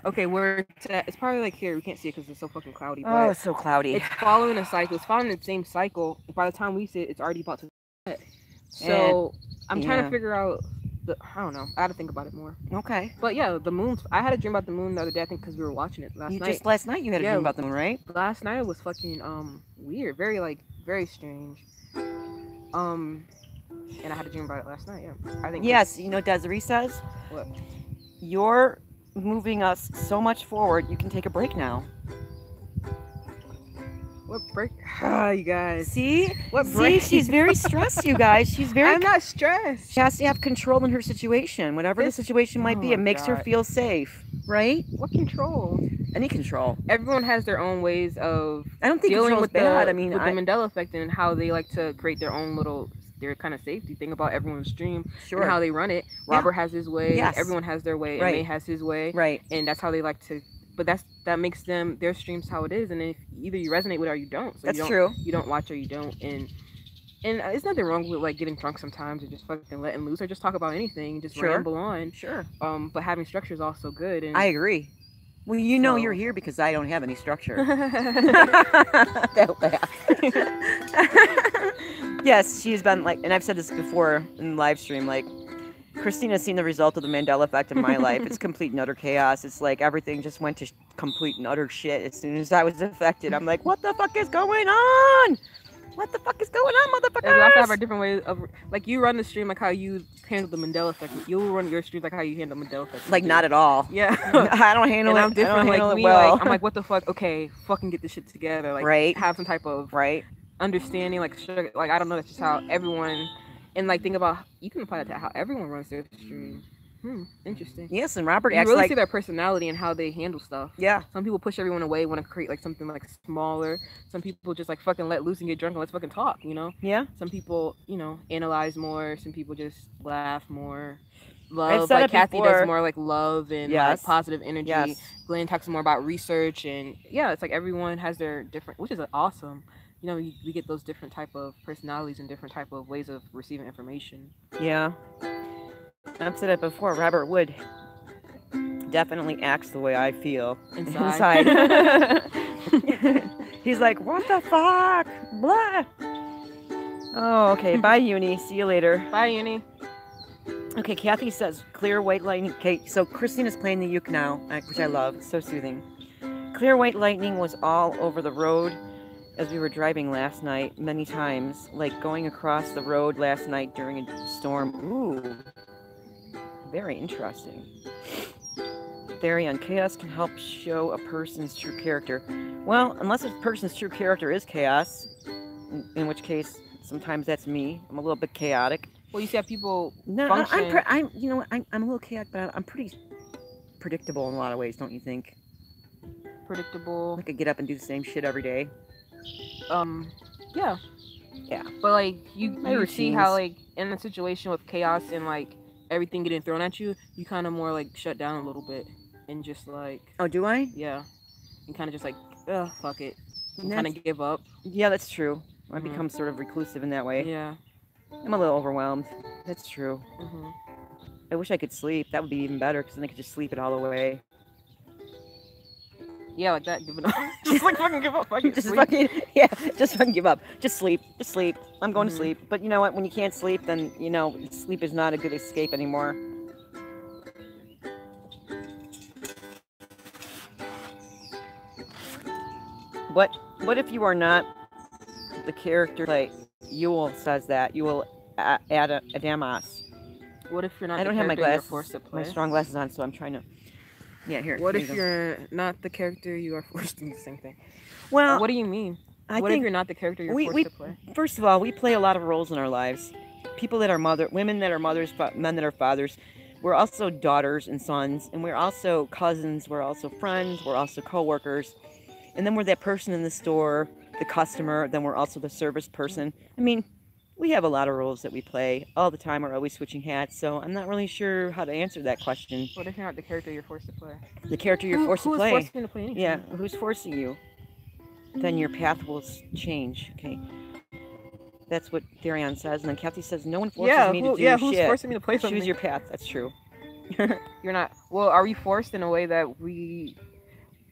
Okay, where it's probably like here. We can't see it because it's so fucking cloudy. Oh, it's so cloudy. It's following a cycle. It's following the same cycle. By the time we see it, it's already about to set. So I'm trying to figure out. I don't know. I had to think about it more. Okay. But yeah, the moon. I had a dream about the moon the other day. I think because we were watching it last night. Just last night you had a dream about the moon, right? Last night it was fucking weird. Very strange. And I had a dream about it last night. Yeah. I think. Yes. You know what Desiree says? What? You're moving us so much forward. You can take a break now. What break? Ah, you guys. See? What See, break? she's very stressed, you guys. She's very I'm not stressed. She has to have control in her situation. Whatever the situation might be, it makes her God. feel safe, right? What control? Any control. Everyone has their own ways of I don't think dealing control's with bad. the I mean, with the Mandela effect and how they like to create their own little their kind of safety thing about everyone's stream and how they run it. Robert has his way. Yes. Everyone has their way. Right. And May has his way. Right. And that's how they like to. But that makes them their streams how it is. And if either you resonate with it or you don't. So that's true. You don't watch or you don't. And there's nothing wrong with like getting drunk sometimes and just fucking letting loose or just talk about anything and just ramble on. Sure. But having structure is also good. And I agree. Well, you know you're here because I don't have any structure. Yes, she's been like, and I've said this before in live stream, like, Christina's seen the result of the Mandela effect in my life. It's complete and utter chaos. It's like everything just went to complete and utter shit as soon as I was affected. I'm like, what the fuck is going on? What the fuck is going on, motherfuckers? And we also have our different ways of, like, you run the stream like how you handle the Mandela effect. You'll run your streams like how you handle Mandela effect. Like, not at all. Yeah. I don't handle it. I'm different. I don't like, handle it me, well. like, I'm like, what the fuck? Okay, fucking get this shit together. Like, have some type of understanding. Like, I don't know. That's just how everyone, and like, think about, you can apply that to how everyone runs their stream. Interesting. Yes, and Robert you acts really like, see their personality and how they handle stuff. Yeah. Some people push everyone away, want to create like something like smaller. Some people just like fucking let loose and get drunk and let's fucking talk, you know? Yeah. Some people, you know, analyze more. Some people just laugh more. Love, like Kathy does more like love and like positive energy. Yes. Glenn talks more about research and it's like everyone has their different, which is awesome. You know, we get those different type of personalities and different type of ways of receiving information. Yeah. I've said it before. Robert Wood definitely acts the way I feel inside. He's like, what the fuck? Blah. Oh, okay. Bye, Uni. See you later. Bye, Uni. Okay, Kathy says, clear white lightning. Okay, so Christina's playing the uke now, which I love. It's so soothing. Clear white lightning was all over the road as we were driving last night many times. Like going across the road last night during a storm. Ooh. Very interesting. Theory on chaos can help show a person's true character. Well, unless a person's true character is chaos, in which case sometimes that's me. I'm a little bit chaotic. Well, you see how people function. I'm you know, I'm a little chaotic, but I'm pretty predictable in a lot of ways, don't you think? Predictable. I could get up and do the same shit every day. Yeah. But like you see how like in a situation with chaos and like everything getting thrown at you, you kind of more like shut down a little bit and just like. Oh, do I? Yeah. And kind of just like, fuck it. And kind of give up. Yeah, that's true. I become sort of reclusive in that way. Yeah. I'm a little overwhelmed. That's true. Mm-hmm. I wish I could sleep. That would be even better because then I could just sleep it all away. Yeah, like that. Giving up. Just like fucking give up. Just fucking give up. Just sleep. Just sleep. I'm going to sleep. But you know what? When you can't sleep, then, you know, sleep is not a good escape anymore. What if you are not the character like Yule says that? Yule Adamas. What if you're not I don't the have my glasses, glasses, my strong glasses on, so I'm trying to... Yeah, here. What if you're not the character you are forced to do the same thing? Well, what do you mean? What if you're not the character you're forced to play? First of all, we play a lot of roles in our lives. People that are women that are mothers, men that are fathers. We're also daughters and sons, and we're also cousins. We're also friends. We're also co-workers. And then we're that person in the store, the customer. Then we're also the service person. I mean, we have a lot of roles that we play all the time. We're always switching hats, so I'm not really sure how to answer that question. What if you're not the character you're forced to play? The character you're forced to play. Who's forcing you to play anything? Yeah, who's forcing you? Then your path will change. Okay, that's what Darian says, and then Kathy says, "No one forces me to do shit." Yeah, who's forcing me to play something? Choose your path. That's true. You're not. Well, are we forced in a way that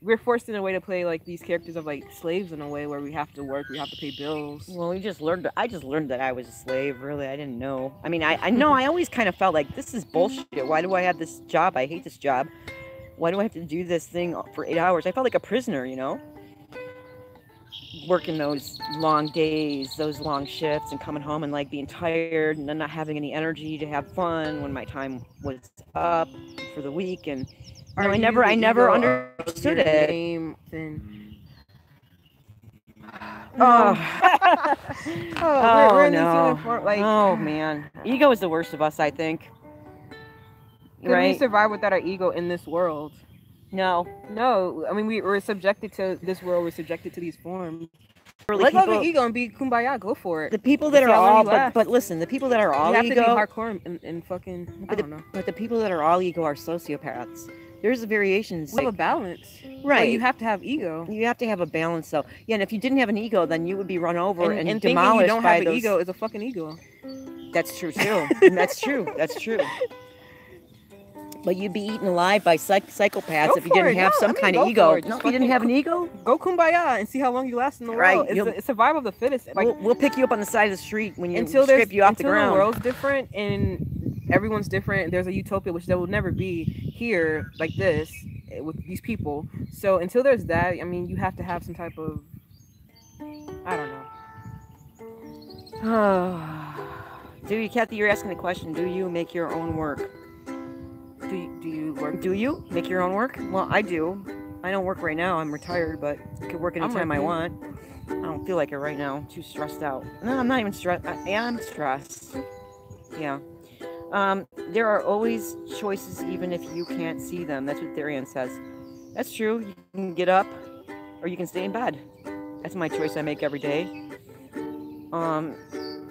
we're forced in a way to play like these characters of like slaves in a way where we have to work, we have to pay bills. Well, I just learned that I was a slave. Really, I didn't know. I mean, I know. I always kind of felt like this is bullshit. Why do I have this job? I hate this job. Why do I have to do this thing for 8 hours? I felt like a prisoner, you know, working those long days, those long shifts, and coming home and like being tired and then not having any energy to have fun when my time was up for the week. And I never understood it. Oh, we're in this no. uniform. Like, Oh man, ego is the worst of us, I think. could we survive without our ego in this world? No. No, I mean we're subjected to this world. We're subjected to these forms. Really, Let go of your ego and be kumbaya. Go for it. The people that are all, but listen, the people that are all you have ego, to be hardcore and fucking. I don't know. But the people that are all ego are sociopaths. There's variations. We have a balance, right? But you have to have ego. You have to have a balance, though. Yeah, and if you didn't have an ego, then you would be run over and demolished. You don't have an ego is a fucking ego. That's true too. That's true. That's true. But you'd be eaten alive by psychopaths if you didn't have some kind of ego. No, if you didn't have an ego, go kumbaya and see how long you last in the world. It's survival of the fittest. Like, we'll pick you up on the side of the street when you strip you off the ground. Until the world's different and everyone's different. There's a utopia which there will never be here like this with these people. So until there's that, I mean, you have to have some type of, I don't know. Kathy, you're asking the question. Do you make your own work? Do you work? Do you make your own work? Well, I do. I don't work right now. I'm retired, but I could work anytime I want. I don't feel like it right now. I'm too stressed out. No, I'm not even stressed. I am stressed. Yeah. There are always choices, even if you can't see them. That's what Darian says. That's true. You can get up, or you can stay in bed. That's my choice I make every day.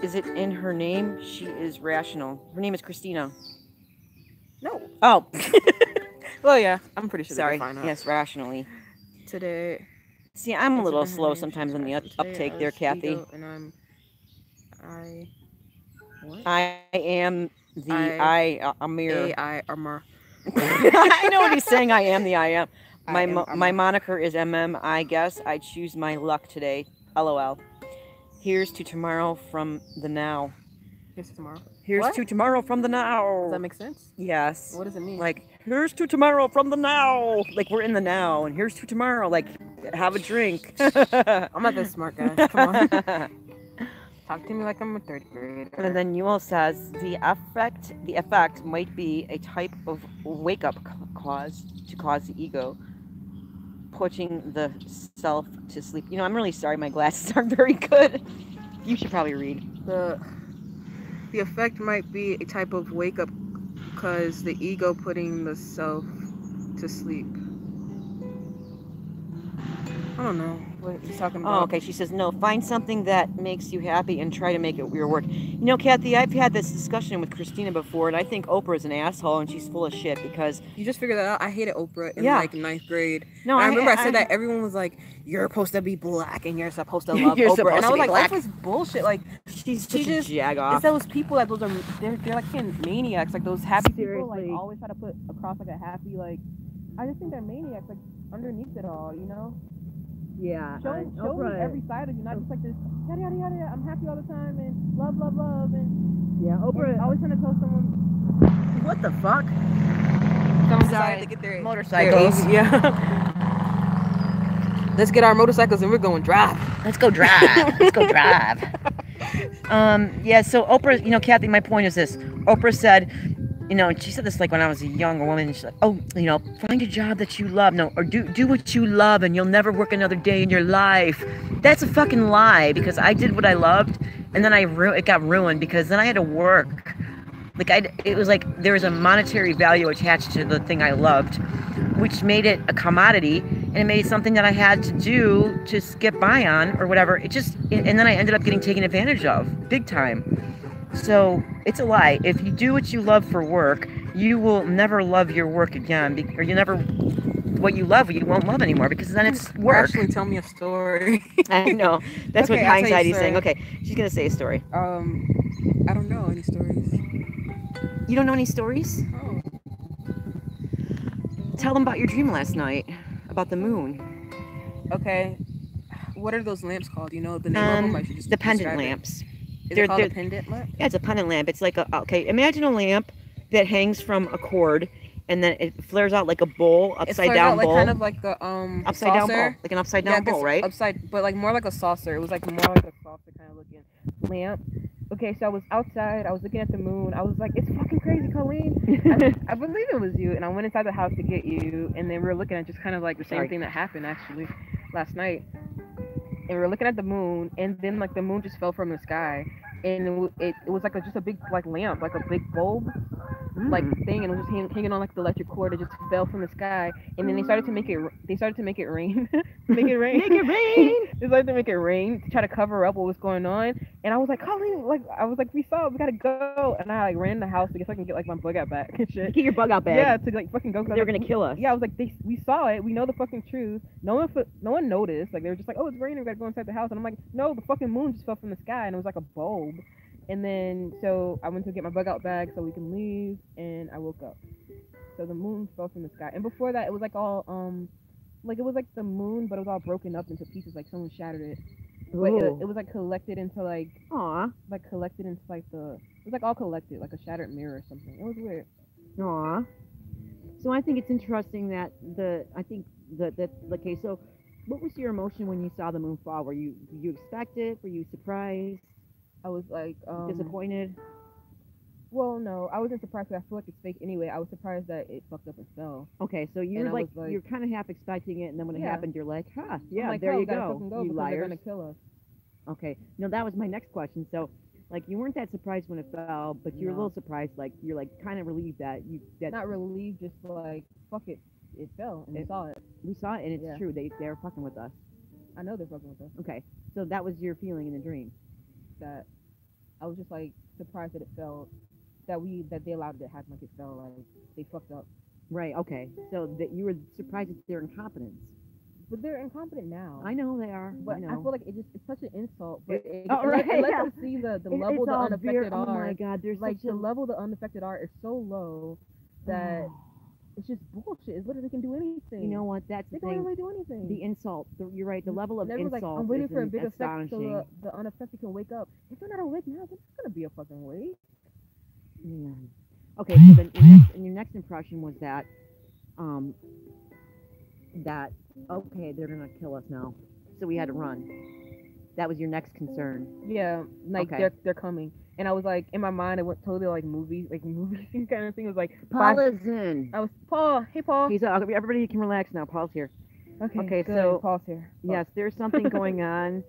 Is it in her name? She is rational. Her name is Christina. No. Oh. Well, yeah. I'm pretty sure. Sorry. Yes, rationally. Today. See, I'm a little slow sometimes on the uptake there, Kathy. And I am the Amir. Amir. I know what he's saying. I am the I am. My moniker is MM. I guess I choose my luck today. LOL. Here's to tomorrow from the now. Here's to tomorrow. Here's to tomorrow from the now. Does that make sense? Yes. What does it mean? Like, here's to tomorrow from the now. Like, we're in the now, and here's to tomorrow. Like, have a drink. I'm not this smart, guys. Come on. Talk to me like I'm a third grader. And then Newell says the effect might be a type of wake-up cause to cause the ego, putting the self to sleep. You know, I'm really sorry. My glasses aren't very good. You should probably read. The effect might be a type of wake-up because the ego putting the self to sleep. I don't know what he's talking about. Oh, okay. She says, no, find something that makes you happy and try to make it your work. You know, Kathy, I've had this discussion with Christina before, and I think Oprah is an asshole, and she's full of shit because... You just figured that out? I hated Oprah in, like, 9th grade. No, I remember I said that everyone was like, you're supposed to be black, and you're supposed to love Oprah. And I was like, black. Oprah's bullshit. Like, she's just a jag-off. It's those people that they're like maniacs. Like, those happy people, like, always try to put across, like, a happy, like... I just think they're maniacs, like, underneath it all, you know? Yeah. Show me every side of you, not just like this, yada, yada, yada, I'm happy all the time, and love, love, love, and... Yeah, Oprah... always trying to tell someone... What the fuck? Someone decided to get their... Motorcycles. Yeah. Let's get our motorcycles and we're going drive. Let's go drive. Let's go drive. Yeah, so Oprah, you know, Kathy, my point is this. Oprah said... You know, and she said this like when I was a younger woman. And she's like, "Oh, you know, find a job that you love, or do what you love, and you'll never work another day in your life." That's a fucking lie because I did what I loved, and then it got ruined because then I had to work. Like it was like there was a monetary value attached to the thing I loved, which made it a commodity, and it made it something that I had to do to get by on or whatever. And then I ended up getting taken advantage of big time. So it's a lie. If you do what you love for work, you will never love your work again, or what you love, you won't love anymore because then it's work. Actually, tell me a story. I know. That's okay, what anxiety's saying. Okay, she's gonna say a story. I don't know any stories. You don't know any stories? Oh. Tell them about your dream last night about the moon. Okay. What are those lamps called? You know the name of them? I should just the pendant lamps. Is it called a pendant lamp? Yeah, it's a pendant lamp. It's like imagine a lamp that hangs from a cord and then it flares out like a bowl, upside down bowl. Like kind of like the upside down bowl, like an upside down bowl, right? But like more like a saucer. It was like more like a saucer kind of looking lamp. Okay, so I was outside. I was looking at the moon. I was like, "It's fucking crazy, Colleen." I believe it was you. And I went inside the house to get you, and then we were looking at just kind of like the same thing that happened actually last night. and we were looking at the moon, and then like the moon just fell from the sky, and it was like just a big like lamp, like a big bulb, like thing, and it was just hanging on like the electric cord. It just fell from the sky, and then they started to make it rain. Make it rain. Make it rain. They started to make it rain to try to cover up what was going on. And I was like, Colleen, like I was like, we saw it, we gotta go. And I like ran in the house to get so I can get like my bug out back and shit. Get your bug out back. Yeah, to like fucking go. They were gonna kill us. Yeah, I was like, we saw it. We know the fucking truth. No one noticed. Like they were just like, oh, it's raining. We gotta go inside the house. And I'm like, no, the fucking moon just fell from the sky, and it was like a bulb. And then so I went to get my bug out bag so we can leave, and I woke up. So the moon fell from the sky, and before that it was like all like it was like the moon, but it was all broken up into pieces, like someone shattered it. But it was like collected into like collected into like it was like all collected like a shattered mirror or something. It was weird. Aw. So I think it's interesting that okay, so what was your emotion when you saw the moon fall? Did you expect it? Were you surprised? I was like disappointed? Well, no, I wasn't surprised because I feel like it's fake anyway. I was surprised that it fucked up and fell. Okay, so you're like you're kind of half expecting it, and then when it happened, you're like, huh, yeah, like, there you go. You liars. They're gonna kill us. Okay, no, that was my next question. So, like, you weren't that surprised when it fell, but you were a little surprised. Like, you're like kind of relieved that not relieved, just like fuck it, it fell and we saw it. We saw it, and it's true. They're fucking with us. I know they're fucking with us. Okay, so that was your feeling in the dream. That I was just like surprised that it fell. That they allowed it to happen, like it fell, like they fucked up. Right. Okay. So that you were surprised at their incompetence. But they're incompetent now. I know they are. But I feel like it's such an insult. But it lets us see the level the unaffected are. Oh my God, there's like the level the unaffected are is so low that it's just bullshit. It's literally can do anything. You know what? That's the thing. They can't really do anything. The insult. You're right. The level of insult. Like, I'm waiting for a big effect so the unaffected can wake up. If they're not awake now, then it's gonna be a fucking wake. Yeah. Okay, so then your next impression was that, okay, they're gonna kill us now, so we had to run. That was your next concern. Yeah, like they're coming, and I was like, in my mind, it went totally like movie kind of thing. It was like Paul is in. I was Paul. Hey, Paul. He's everybody can relax now. Paul's here. Okay, good. So Paul's here. Yes, there's something going on.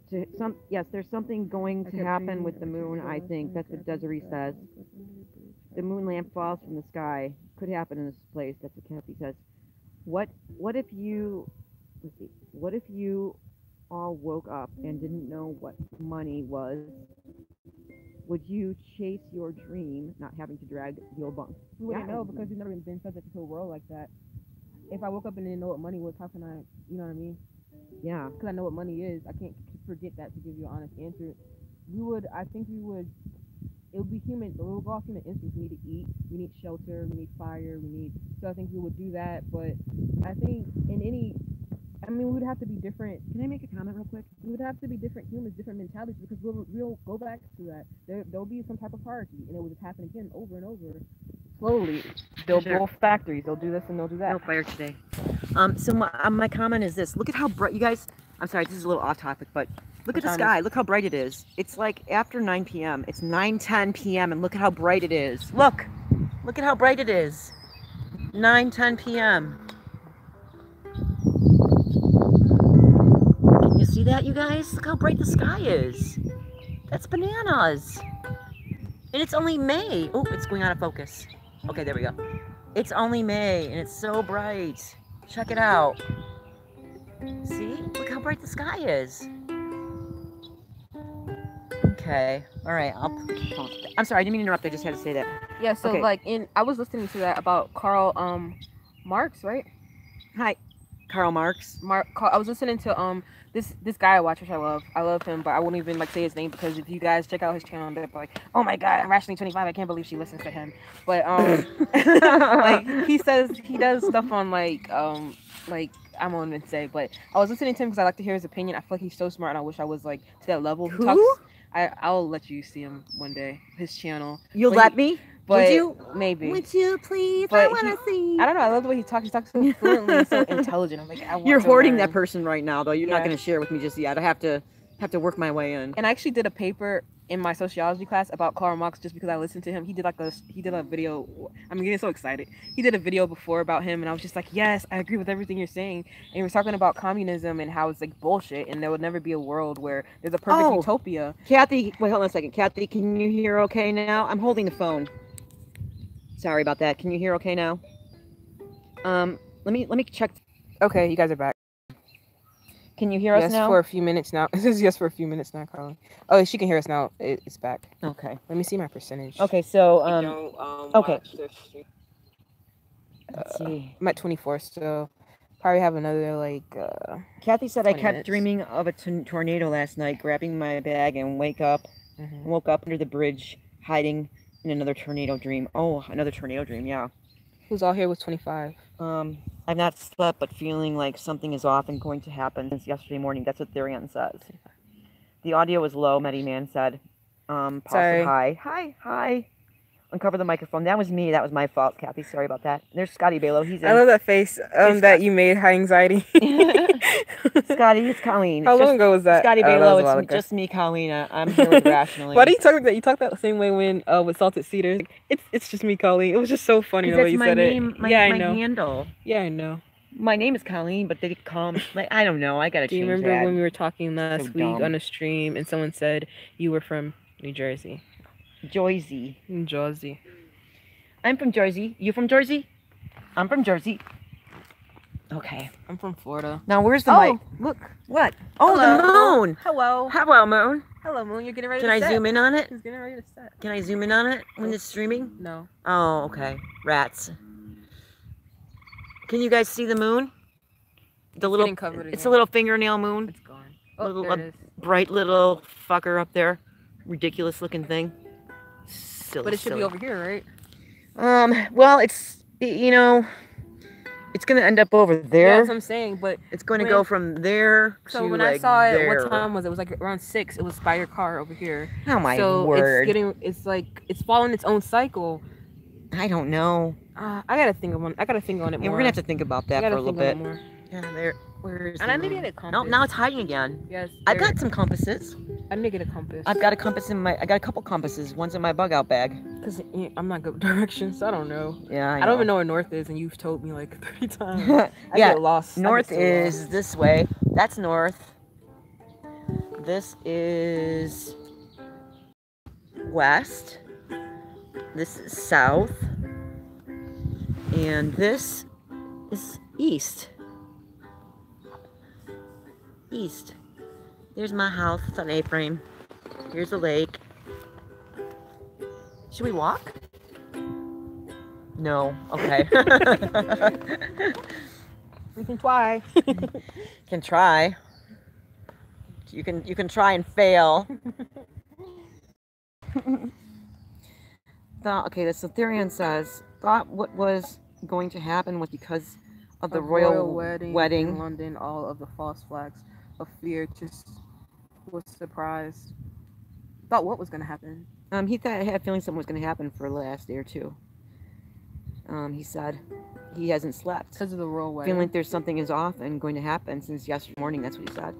There's something going to happen with the moon. I think that's what Desiree says. The moon lamp falls from the sky. Could happen in this place. That's what Kathy says. What if you all woke up and didn't know what money was? Would you chase your dream, not having to drag the old bunk? We wouldn't know because we've never been subject to a world like that. If I woke up and didn't know what money was, how can I? You know what I mean? Yeah. Because I know what money is. I can't forget that to give you an honest answer. I think we would. It would be human. It would go off human instincts. We need to eat. We need shelter. We need fire. So I think we would do that. But I think we would have to be different. Can I make a comment real quick? We would have to be different humans, different mentalities, because we'll go back to that. There'll be some type of hierarchy, and it will just happen again over and over. Slowly, they'll build factories. They'll do this and they'll do that. No fire today. So my comment is this: look at how bright you guys. I'm sorry, this is a little off topic, but look at the sky. Look how bright it is. It's like after 9 p.m. It's 9:10 p.m. and look at how bright it is. Look at how bright it is. 9:10 p.m. Can you see that, you guys? Look how bright the sky is. That's bananas. And it's only May. Oh, it's going out of focus. Okay, there we go. It's only May and it's so bright. Check it out. See? Look how bright the sky is. Okay. All right. I'm sorry. I didn't mean to interrupt. I just had to say that. Yeah. So I was listening to that about Karl Marx, right? Hi, Karl Marx. I was listening to this guy I watch, which I love. I love him, but I won't even say his name because if you guys check out his channel, they're like, oh my God, Rationally 25. I can't believe she listens to him. But he does stuff on I won't even say, but I was listening to him because I like to hear his opinion. I feel like he's so smart, and I wish I was to that level. Who? I'll let you see him one day. His channel. You'll let me? But would you? Maybe. Would you please? But I want to see. I don't know. I love the way he talks. He talks so fluently and so intelligent. I'm like, You're hoarding that person right now, though. You're not going to share with me just yet. I have to work my way in. And I actually did a paper in my sociology class about Karl Marx just because I listened to him. He did a video. I'm getting so excited. He did a video before about him, and I was just like, yes, I agree with everything you're saying. And he was talking about communism and how it's like bullshit, and there would never be a world where there's a perfect utopia. Kathy, wait, hold on a second. Kathy, can you hear okay now? I'm holding the phone. Sorry about that. Can you hear okay now? Let me check. Okay, you guys are back. Can you hear us now? Yes, for a few minutes now. This is yes for a few minutes now, Carly. Oh, she can hear us now. It's back. Okay. Let me see my percentage. Okay, so okay. Let's see. I'm at 24, so probably have another like. Kathy said I kept minutes. dreaming of a tornado last night, grabbing my bag and woke up under the bridge, hiding in another tornado dream. Oh, another tornado dream. Yeah. Who's all here with 25? I've not slept, but feeling like something is off and going to happen since yesterday morning. That's what Therian says. The audio was low, Mediman said. Paul said hi. Hi. Uncover the microphone. That was me. That was my fault, Kathy. Sorry about that. There's Scotty Balo. He's in. I love that face that you made. High anxiety. Scotty, it's Colleen. How long ago was that? Scotty Balo, it's just me, Colleen. I'm here with Rationally. Why do you talk like that? You talk that same way when with Salted Cedars. It's just me, Colleen. It was just so funny the way you said it. Yeah, I know. My handle. Yeah, I know. My name is Colleen, but they call me like I don't know. I gotta change that. Do you remember when we were talking last week on a stream and someone said you were from New Jersey? Jersey. Jersey. I'm from Jersey. You from Jersey? I'm from Jersey. Okay. I'm from Florida. Now where's the mic? Look. What? Oh, hello. The moon. Hello. Hello, moon. Hello, moon. You're getting ready to set. Can I zoom in on it? He's getting ready to set. Can I zoom in on it when it's streaming? No. Oh, okay. Rats. Can you guys see the moon? The little. It's a little fingernail moon. It's gone. Oh, there it is. Bright little fucker up there. Ridiculous looking thing. Silly, but it should be over here, right? Well, it's, you know, it's going to end up over there. Yeah, that's what I'm saying, but it's going to go from there to so when like I saw it, there. what time was it? It was like around 6. It was by your car over here. Oh my word. So it's following its own cycle. I don't know. I gotta think on it more. Yeah, we're gonna have to think about that for a little bit. Yeah, there. Where's and I need to get a compass. No, now it's hiding again. Yes. I've got some compasses. I need to get a compass. I've got a compass I got a couple compasses. One's in my bug out bag. Cause I'm not good with directions, so I don't know. Yeah, I don't even know where north is, and you've told me like 30 times. I yeah, get lost. North is this way. That's north. This is west. This is south. And this is east. East. There's my house. It's on A-frame. Here's the lake. Should we walk? No. Okay. We can try. Can try. You can try and fail. Okay, so Therian says, thought what was going to happen was because of the royal wedding in London, all of the false flags of fear just was surprised. Thought what was going to happen? He thought, had a feeling something was going to happen for the last day or two. He said he hasn't slept. Because of the royal wedding. Feeling like there's something is off and going to happen since yesterday morning. That's what he said.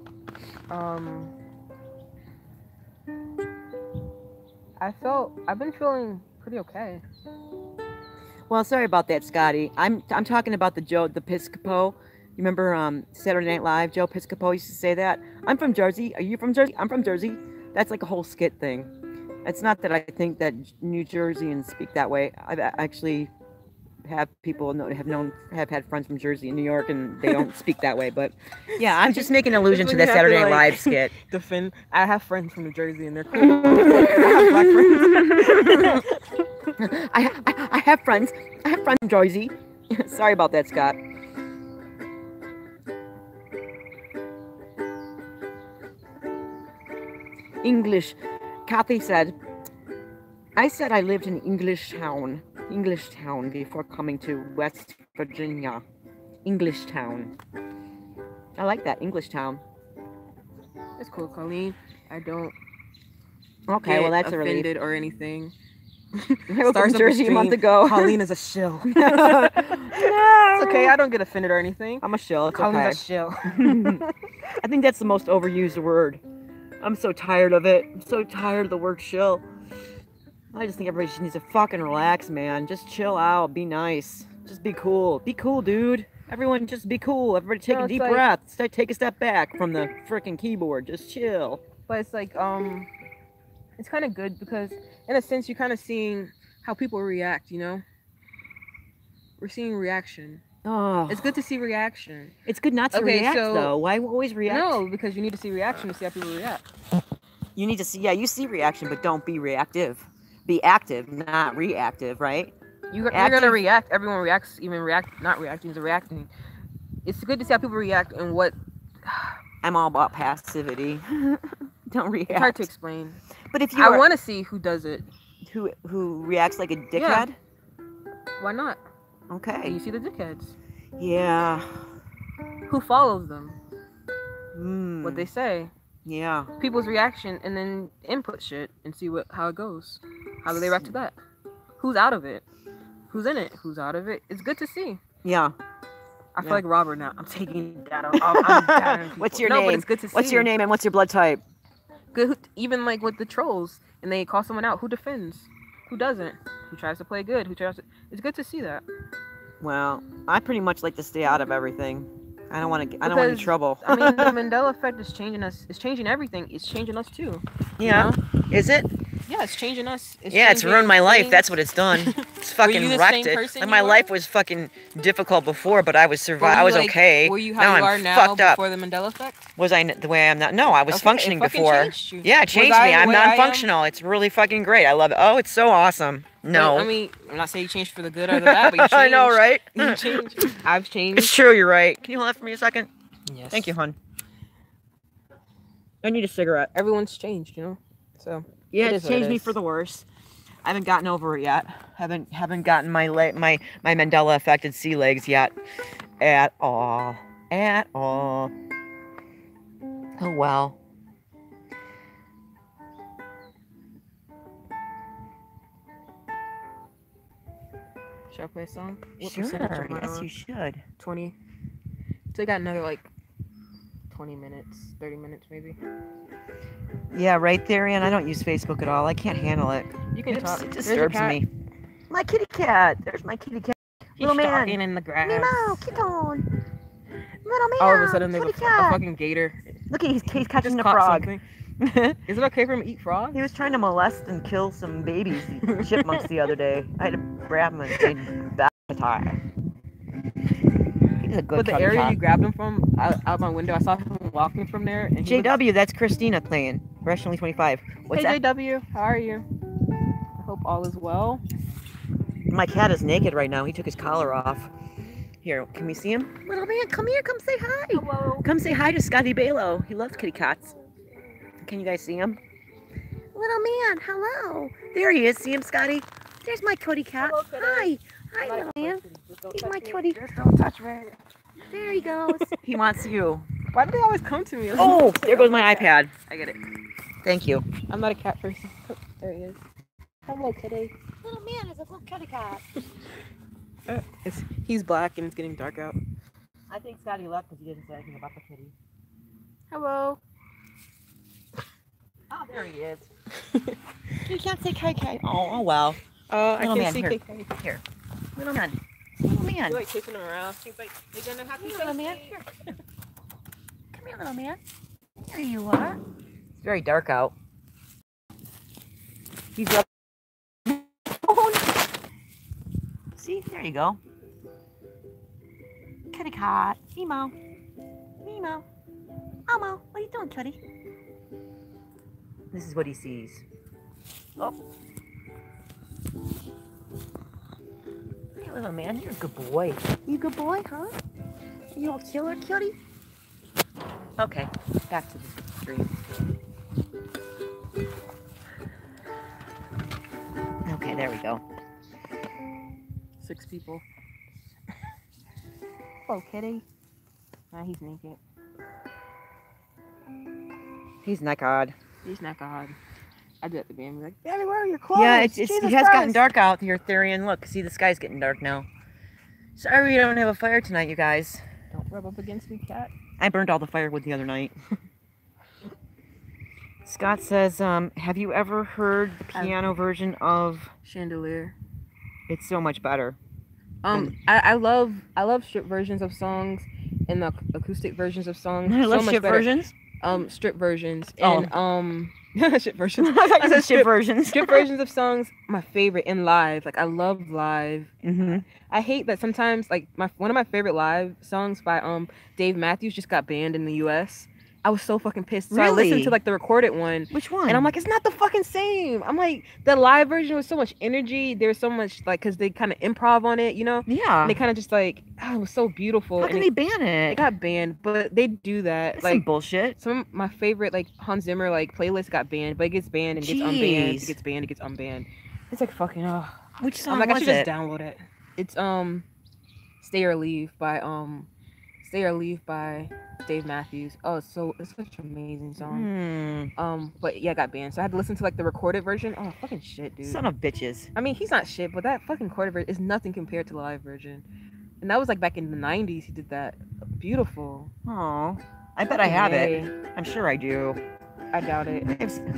I've been feeling pretty okay. Well, sorry about that, Scotty. I'm talking about the Joe Piscopo. You remember Saturday Night Live? Joe Piscopo used to say that. I'm from Jersey. Are you from Jersey? I'm from Jersey. That's like a whole skit thing. It's not that I think that New Jerseyans speak that way. I've actually have people have had friends from Jersey and New York, and they don't speak that way. But yeah, I'm just making an allusion to that Saturday Night Live skit. Defend. I have friends from New Jersey, and they're cool. I have black friends. I have friends. I have friends from Jersey. Sorry about that, Scott. English. Kathy said, I said I lived in English Town before coming to West Virginia. English Town. I like that, English Town. That's cool, Colleen. I don't Okay, well that's a relief. Offended or anything. I was from Jersey a month ago. Colleen is a shill. No. It's okay, I don't get offended or anything. I'm a shill, it's Colleen's okay. a shill. I think that's the most overused word. I'm so tired of it. I'm so tired of the word chill. I just think everybody just needs to fucking relax, man. Just chill out. Be nice. Just be cool. Be cool, dude. Everyone just be cool. Everybody take a deep breath. Take a step back from the freaking keyboard. Just chill. But it's like, it's kind of good because in a sense, you're kind of seeing how people react, you know? We're seeing reaction. Oh. It's good to see reaction. It's good not to react, though. Why always react? No, because you need to see reaction to see how people react. You need to see, you see reaction, but don't be reactive. Be active, not reactive, right? You're going to react. Everyone reacts, even not reacting is reacting. It's good to see how people react and what... I'm all about passivity. Don't react. It's hard to explain. But if you I want to see who does it. Who reacts like a dickhead? Yeah. Why not? Okay. And you see the dickheads. Yeah. Who follows them? What they say. Yeah. People's reaction, and then input shit and see how it goes. How do they react to that? Who's out of it? Who's in it? Who's out of it? It's good to see. Yeah. I feel like Robert now. I'm taking data. I'm what's your name? But it's good to see. What's your name and what's your blood type? Good. Even like with the trolls, and they call someone out. Who defends? Who doesn't? Who tries to play good? It's good to see that. Well, I pretty much like to stay out of everything. I don't want to get in trouble. I mean, the Mandela effect is changing us. It's changing everything. It's changing us too. Yeah. You know? Is it? Yeah, it's changing us. It's ruined my life. That's what it's done. It's fucking wrecked it. And my life was fucking difficult before, but I was I was okay. Were you how you are now before the Mandela effect? Was I the way I am now? No, I was functioning before. Yeah, it changed me. I'm non-functional. It's really fucking great. I love it. Oh, it's so awesome. No. I mean, I'm not saying you changed for the good or the bad, but you changed. I know, right? You changed. I've changed. It's true, you're right. Can you hold that for me a second? Yes. Thank you, hon. I need a cigarette. Everyone's changed, you know? So... Yeah, it's changed me for the worse. I haven't gotten over it yet. Haven't gotten my Mandela affected sea legs yet, at all. Oh well. Should I play a song? Sure. Yes, you should. 20. So I got another like 20 minutes, 30 minutes maybe. Yeah, right there, and I don't use Facebook at all. I can't handle it. You can talk. It disturbs me. My kitty cat. There's my kitty cat. He's talking in the grass. Meow, get on. Little man. All of a sudden, there's a fucking gator. Look, he's catching a frog. Is it okay for him to eat frogs? He was trying to molest and kill some babies chipmunks the other day. I had to grab him and say, "Back tie." But the area you grabbed him from, out my window, I saw him walking from there. And JW, that's Christina playing. Rationally 25. What's that? JW, how are you? I hope all is well. My cat is naked right now. He took his collar off. Here, can we see him? Little man, come here. Come say hi. Hello. Come say hi to Scotty Balo. He loves kitty cats. Can you guys see him? Little man, hello. There he is. See him, Scotty? There's my kitty cat. Hello, hi. Hi, little man. He's my kitty. Just don't touch me. There he goes. He wants you. Why do they always come to me? Oh, there goes my iPad. I get it. Thank you. I'm not a cat person. Oh, there he is. Hello, kitty. Little man is a little kitty cat. He's black and it's getting dark out. I think Scotty left because he didn't say anything about the kitty. Hello. Oh, there he is. You can't say KK. Oh well. I can't see here. KK. Here. Little man. Little man. You're like chasing him around. He's like, you're gonna have to little man. Here. Come here, little man. There you are. It's very dark out. He's up. Oh, no. See, there you go. Kitty cat. Nemo. Nemo. Elmo, what are you doing, kitty? This is what he sees. Oh. Hey, little man, you're a good boy. You a good boy, huh? You all killer, cutie? Okay, back to the stream. Okay, there we go. 6 people. Oh, kitty. Nah, he's naked. He's naked. He's naked. I do have to be like, Daddy, where are your clothes? Yeah, it has gotten dark out here, Therian. Look, see, the sky's getting dark now. Sorry we don't have a fire tonight, you guys. Don't rub up against me, cat. I burned all the firewood the other night. Scott says, have you ever heard the piano version of Chandelier. It's So Much Better? I love strip versions of songs and the acoustic versions of songs. I love so much strip better. versions. Strip versions and strip versions. I said strip versions. Strip versions of songs. My favorite in live. Like I love live. Mm-hmm. I hate that sometimes. Like one of my favorite live songs by Dave Matthews just got banned in the U.S. I was so fucking pissed. So I listened to like the recorded one. Which one? And I'm like, it's not the fucking same. I'm like, the live version was so much energy. There was so much like, cause they kind of improv on it, you know? Yeah. And they kind of just like, it was so beautiful. How can they ban it? It got banned, but they do that. That's like some bullshit. Some of my favorite like Hans Zimmer like playlists got banned, but it gets banned and gets unbanned. It gets banned, it gets unbanned. It's like fucking Which song I'm like, was I should it? just download it. It's Stay or Leave by Dave Matthews. Oh, it's such an amazing song. But yeah, it got banned. So I had to listen to like the recorded version. Oh, fucking shit, dude. Son of bitches. I mean, he's not shit, but that fucking recorded version is nothing compared to the live version. And that was like back in the 90s he did that. Beautiful. Oh, I bet I have it. I'm sure I do. I doubt it.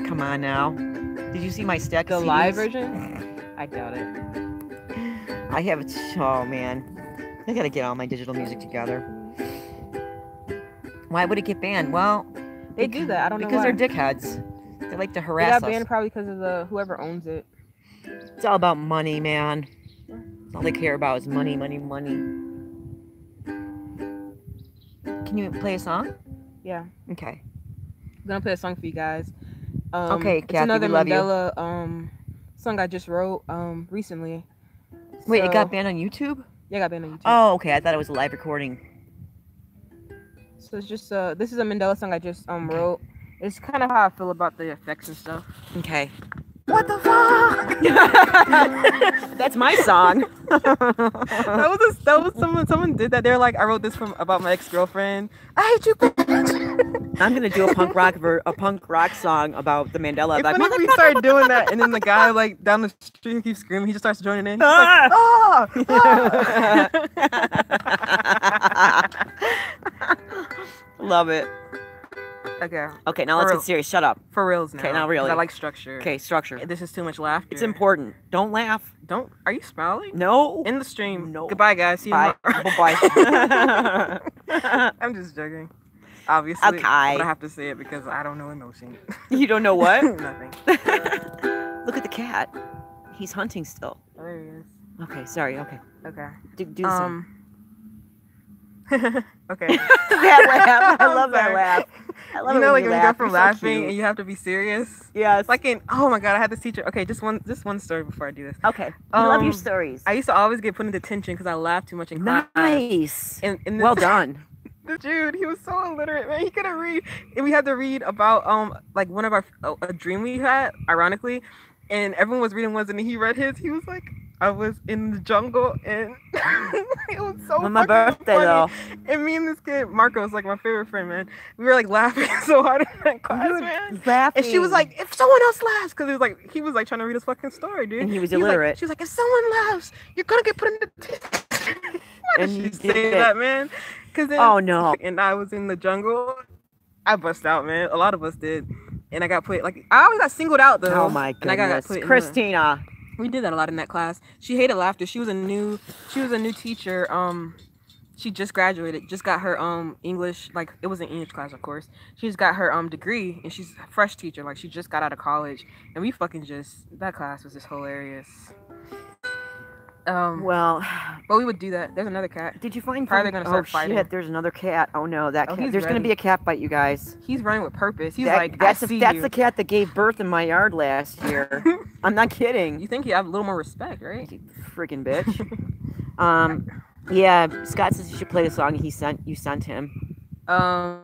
Come on now. Did you see my stack The of CDs? live version? I doubt it. I have it. Oh, man. I gotta get all my digital music together. Why would it get banned? Well, they do that. I don't know because why. they're dickheads. They like to harass us. They got banned probably because of whoever owns it. It's all about money, man. All they care about is money, money, money. Can you play a song? Yeah. Okay. I'm gonna play a song for you guys. Okay, Kathy, it's another we love Mandela song I just wrote recently. Wait, it got banned on YouTube? Yeah, it got banned on YouTube. Oh, okay. I thought it was a live recording. So it's just this is a Mandela song I just wrote. It's kind of how I feel about the effects and stuff. Okay. What the fuck? That's my song. that was someone did that. They're like, I wrote this about my ex-girlfriend. I hate you, bitch. I'm gonna do a punk rock song about the Mandela It's effect. funny if we start doing that, and then the guy like down the street keeps screaming. He just starts joining in. He's like, Love it. Okay, now let's get serious. Shut up. For reals now. Okay, now really. I like structure. Okay, structure. This is too much laughter. It's important. Don't laugh. Are you smiling? No. In the stream. No. Goodbye, guys. See you Bye. tomorrow. I'm just joking. Obviously. Okay. But I have to say it because I don't know emotion. You don't know what? Nothing. Look at the cat. He's hunting still. There he is. Okay, sorry. Okay. Do the song. Okay. That laugh. I love that laugh. I love you it know, when like you when you laugh. go from You're so laughing cute. and you have to be serious. Yes. Like oh my god, I had this teacher. Okay, just one story before I do this. Okay. I love your stories. I used to always get put into detention because I laughed too much in class. Nice. And well done. The dude, he was so illiterate, man. He couldn't read, and we had to read about like one of our a dream we had, ironically, and everyone was reading ones, and he read his. He was like, I was in the jungle, and it was so on my birthday funny. though. And me and this kid, Marco, was like my favorite friend, man. We were like laughing so hard in that class, man. Laughing. And she was like, if someone else laughs, because he was like trying to read his fucking story, dude. And he was illiterate. She was like, if someone laughs, you're gonna get put in the. Why did she say that, man? Oh no. And I was in the jungle. I bust out, man. A lot of us did. And I got put, like, I always got singled out, though. Oh my goodness. And I got put Christina. We did that a lot in that class. She hated laughter. She was a new teacher. She just graduated, just got her English, like it was an English class, of course. She just got her degree, and she's a fresh teacher, like she just got out of college. And we fucking that class was just hilarious. Well, but we would do that. There's another cat. Did you find? Probably gonna start fighting. Shit, there's another cat. Oh no, that cat. There's gonna be a cat fight, you guys. He's running with purpose. He's that's the cat that gave birth in my yard last year. I'm not kidding. You think you have a little more respect, right? Freaking bitch. Yeah. Scott says you should play the song you sent him. Oh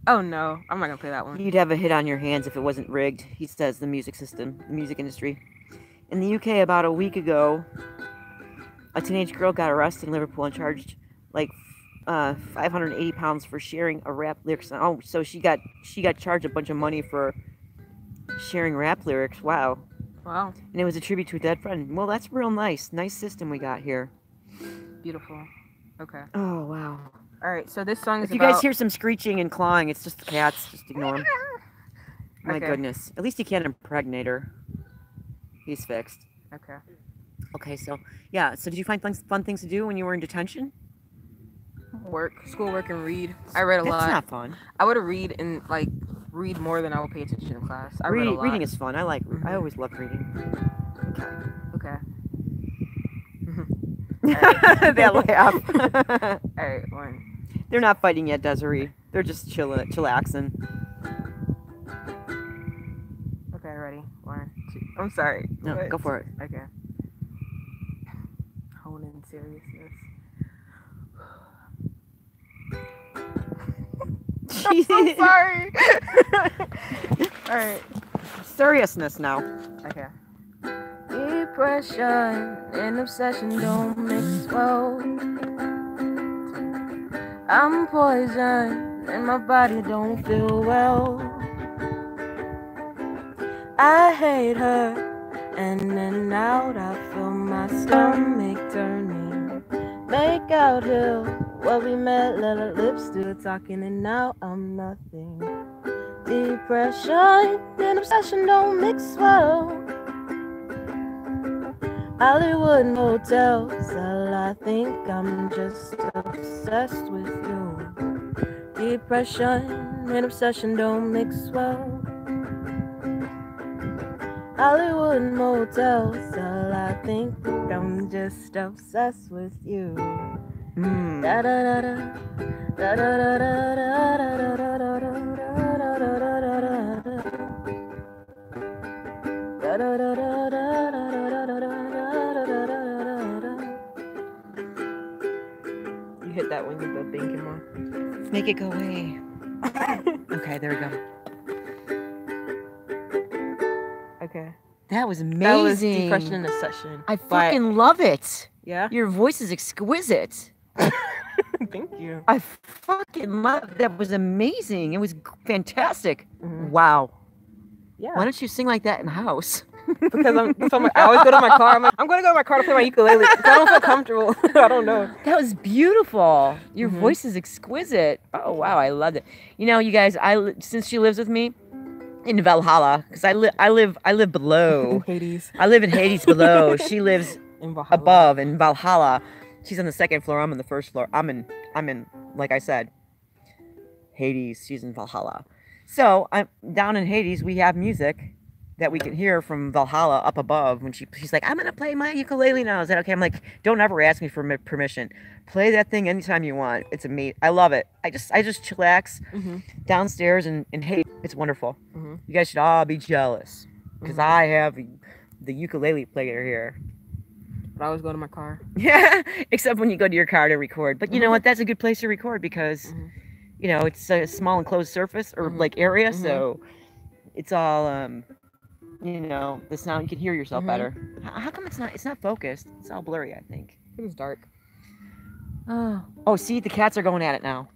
no, I'm not gonna play that one. You'd have a hit on your hands if it wasn't rigged. He says the music industry. In the UK, about a week ago, a teenage girl got arrested in Liverpool and charged like 580 pounds for sharing a rap lyrics. Oh, so she got charged a bunch of money for sharing rap lyrics. Wow. Wow. And it was a tribute to a dead friend. Well, that's real nice. Nice system we got here. Beautiful. Okay. Oh wow. All right. So this song is. If you guys hear some screeching and clawing, it's just the cats. Just ignore them. My Okay. goodness. At least you can't impregnate her. He's fixed. Okay. Okay, so yeah. So did you find fun things to do when you were in detention? Work, schoolwork, and read. I read a That's lot. not fun. I would read and like read more than I would pay attention in class. I read a lot. Reading is fun. I always loved reading. Okay. That laugh. All right, one. They're not fighting yet, Desiree. They're just chillaxing. Okay, ready. 1, 2. I'm sorry. No, What? go for it. Okay. Hone in seriousness. I'm so sorry. All right. Seriousness now. Okay. Depression and obsession don't mix well. I'm poisoned and my body don't feel well. I hate her and then out I feel my stomach turning. Make out here where we met, let our lips do the talking, and now I'm nothing. Depression and obsession don't mix well. Hollywood motels, well, I think I'm just obsessed with you. Depression and obsession don't mix well. Hollywood motels, well, I think I'm just obsessed with you. Da da da da da da da da da da da da. You hit that when the thing came on. Make it go away. Okay, there we go. Okay. That was amazing. That was Depression in a Session. I fucking love it. Yeah. Your voice is exquisite. Thank you. I fucking love that. Was amazing. It was fantastic. Mhm. Wow. Yeah. Why don't you sing like that in the house? Because I always go to my car. I'm going to go to my car to play my ukulele because I don't feel comfortable. I don't know. That was beautiful. Your Mhm. voice is exquisite. Oh wow, I loved it. You know, you guys, since she lives with me in Valhalla, because I live below. Hades. I live in Hades below. She lives In Valhalla. above in Valhalla. She's on the second floor. I'm on the first floor. I'm in like I said, Hades. She's in Valhalla. So I'm down in Hades. We have music that we can hear from Valhalla up above. When she's like, I'm gonna play my ukulele now. Is that okay? I'm like, don't ever ask me for permission. Play that thing anytime you want. It's amazing. I love it. I just chillax Mm-hmm. downstairs in Hades. It's wonderful. Mm-hmm. You guys should all be jealous because Mhm. I have the ukulele player here. But I always go to my car. Yeah, except when you go to your car to record. But you know what? That's a good place to record because, Mhm. you know, it's a small enclosed surface or Mhm. like area, Mhm. so it's all, you know, the sound. You can hear yourself Mhm. better. How come it's not focused? It's all blurry, I think. It was dark. Oh, see, the cats are going at it now.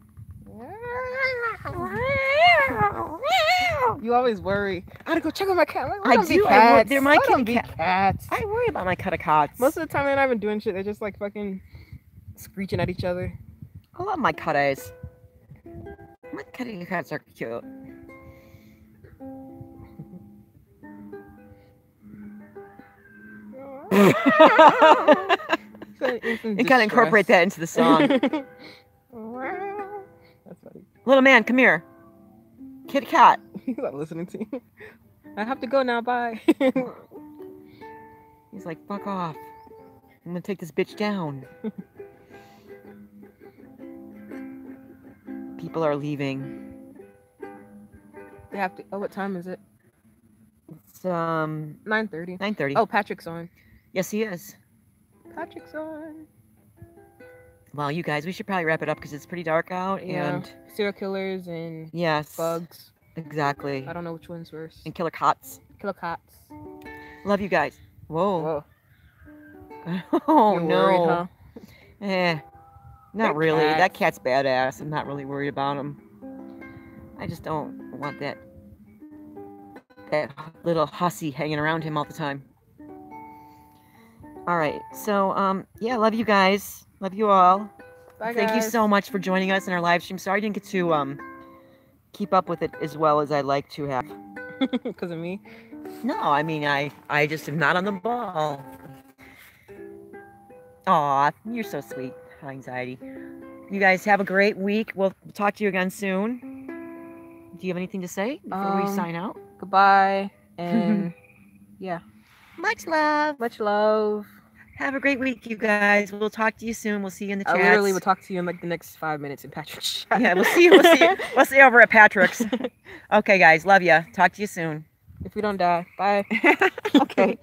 You always worry. I gotta go check on my cat. Like, I don't be do, I worry- Cats. they're my Let them kitty be cats. I worry about my cats. Most of the time, they're not even doing shit. They're just like fucking screeching at each other. I love my cats. My kitty cats are cute. And kind of incorporate that into the song. That's funny. Little man, come here. Kitty cat. He's not listening to you. I have to go now. Bye. He's like, fuck off. I'm gonna take this bitch down. People are leaving. They have to. Oh, what time is it? It's 9:30. 9:30. Oh, Patrick's on. Yes, he is. Patrick's on. Well, you guys, we should probably wrap it up because it's pretty dark out. Yeah. And Serial killers and yes, bugs. exactly. I don't know which one's worse. And killer cats. Killer cats. Love you guys. Whoa. Whoa. Oh You're no. worried, huh? Not They're really. cats. That cat's badass. I'm not really worried about him. I just don't want that little hussy hanging around him all the time. All right. So, yeah, love you guys. Love you all. Bye, Thank you guys. so much for joining us in our live stream. Sorry I didn't get to keep up with it as well as I'd like to have. Because of me? No, I mean, I just am not on the ball. Aw, you're so sweet. Anxiety. You guys have a great week. We'll talk to you again soon. Do you have anything to say before we sign out? Goodbye. And yeah. Much love. Much love. Have a great week, you guys. We'll talk to you soon. We'll see you in the chat. I literally will talk to you in like the next 5 minutes in Patrick's chat. Yeah, we'll see you. We'll see you over at Patrick's. Okay, guys. Love ya. Talk to you soon. If we don't die. Bye. Okay.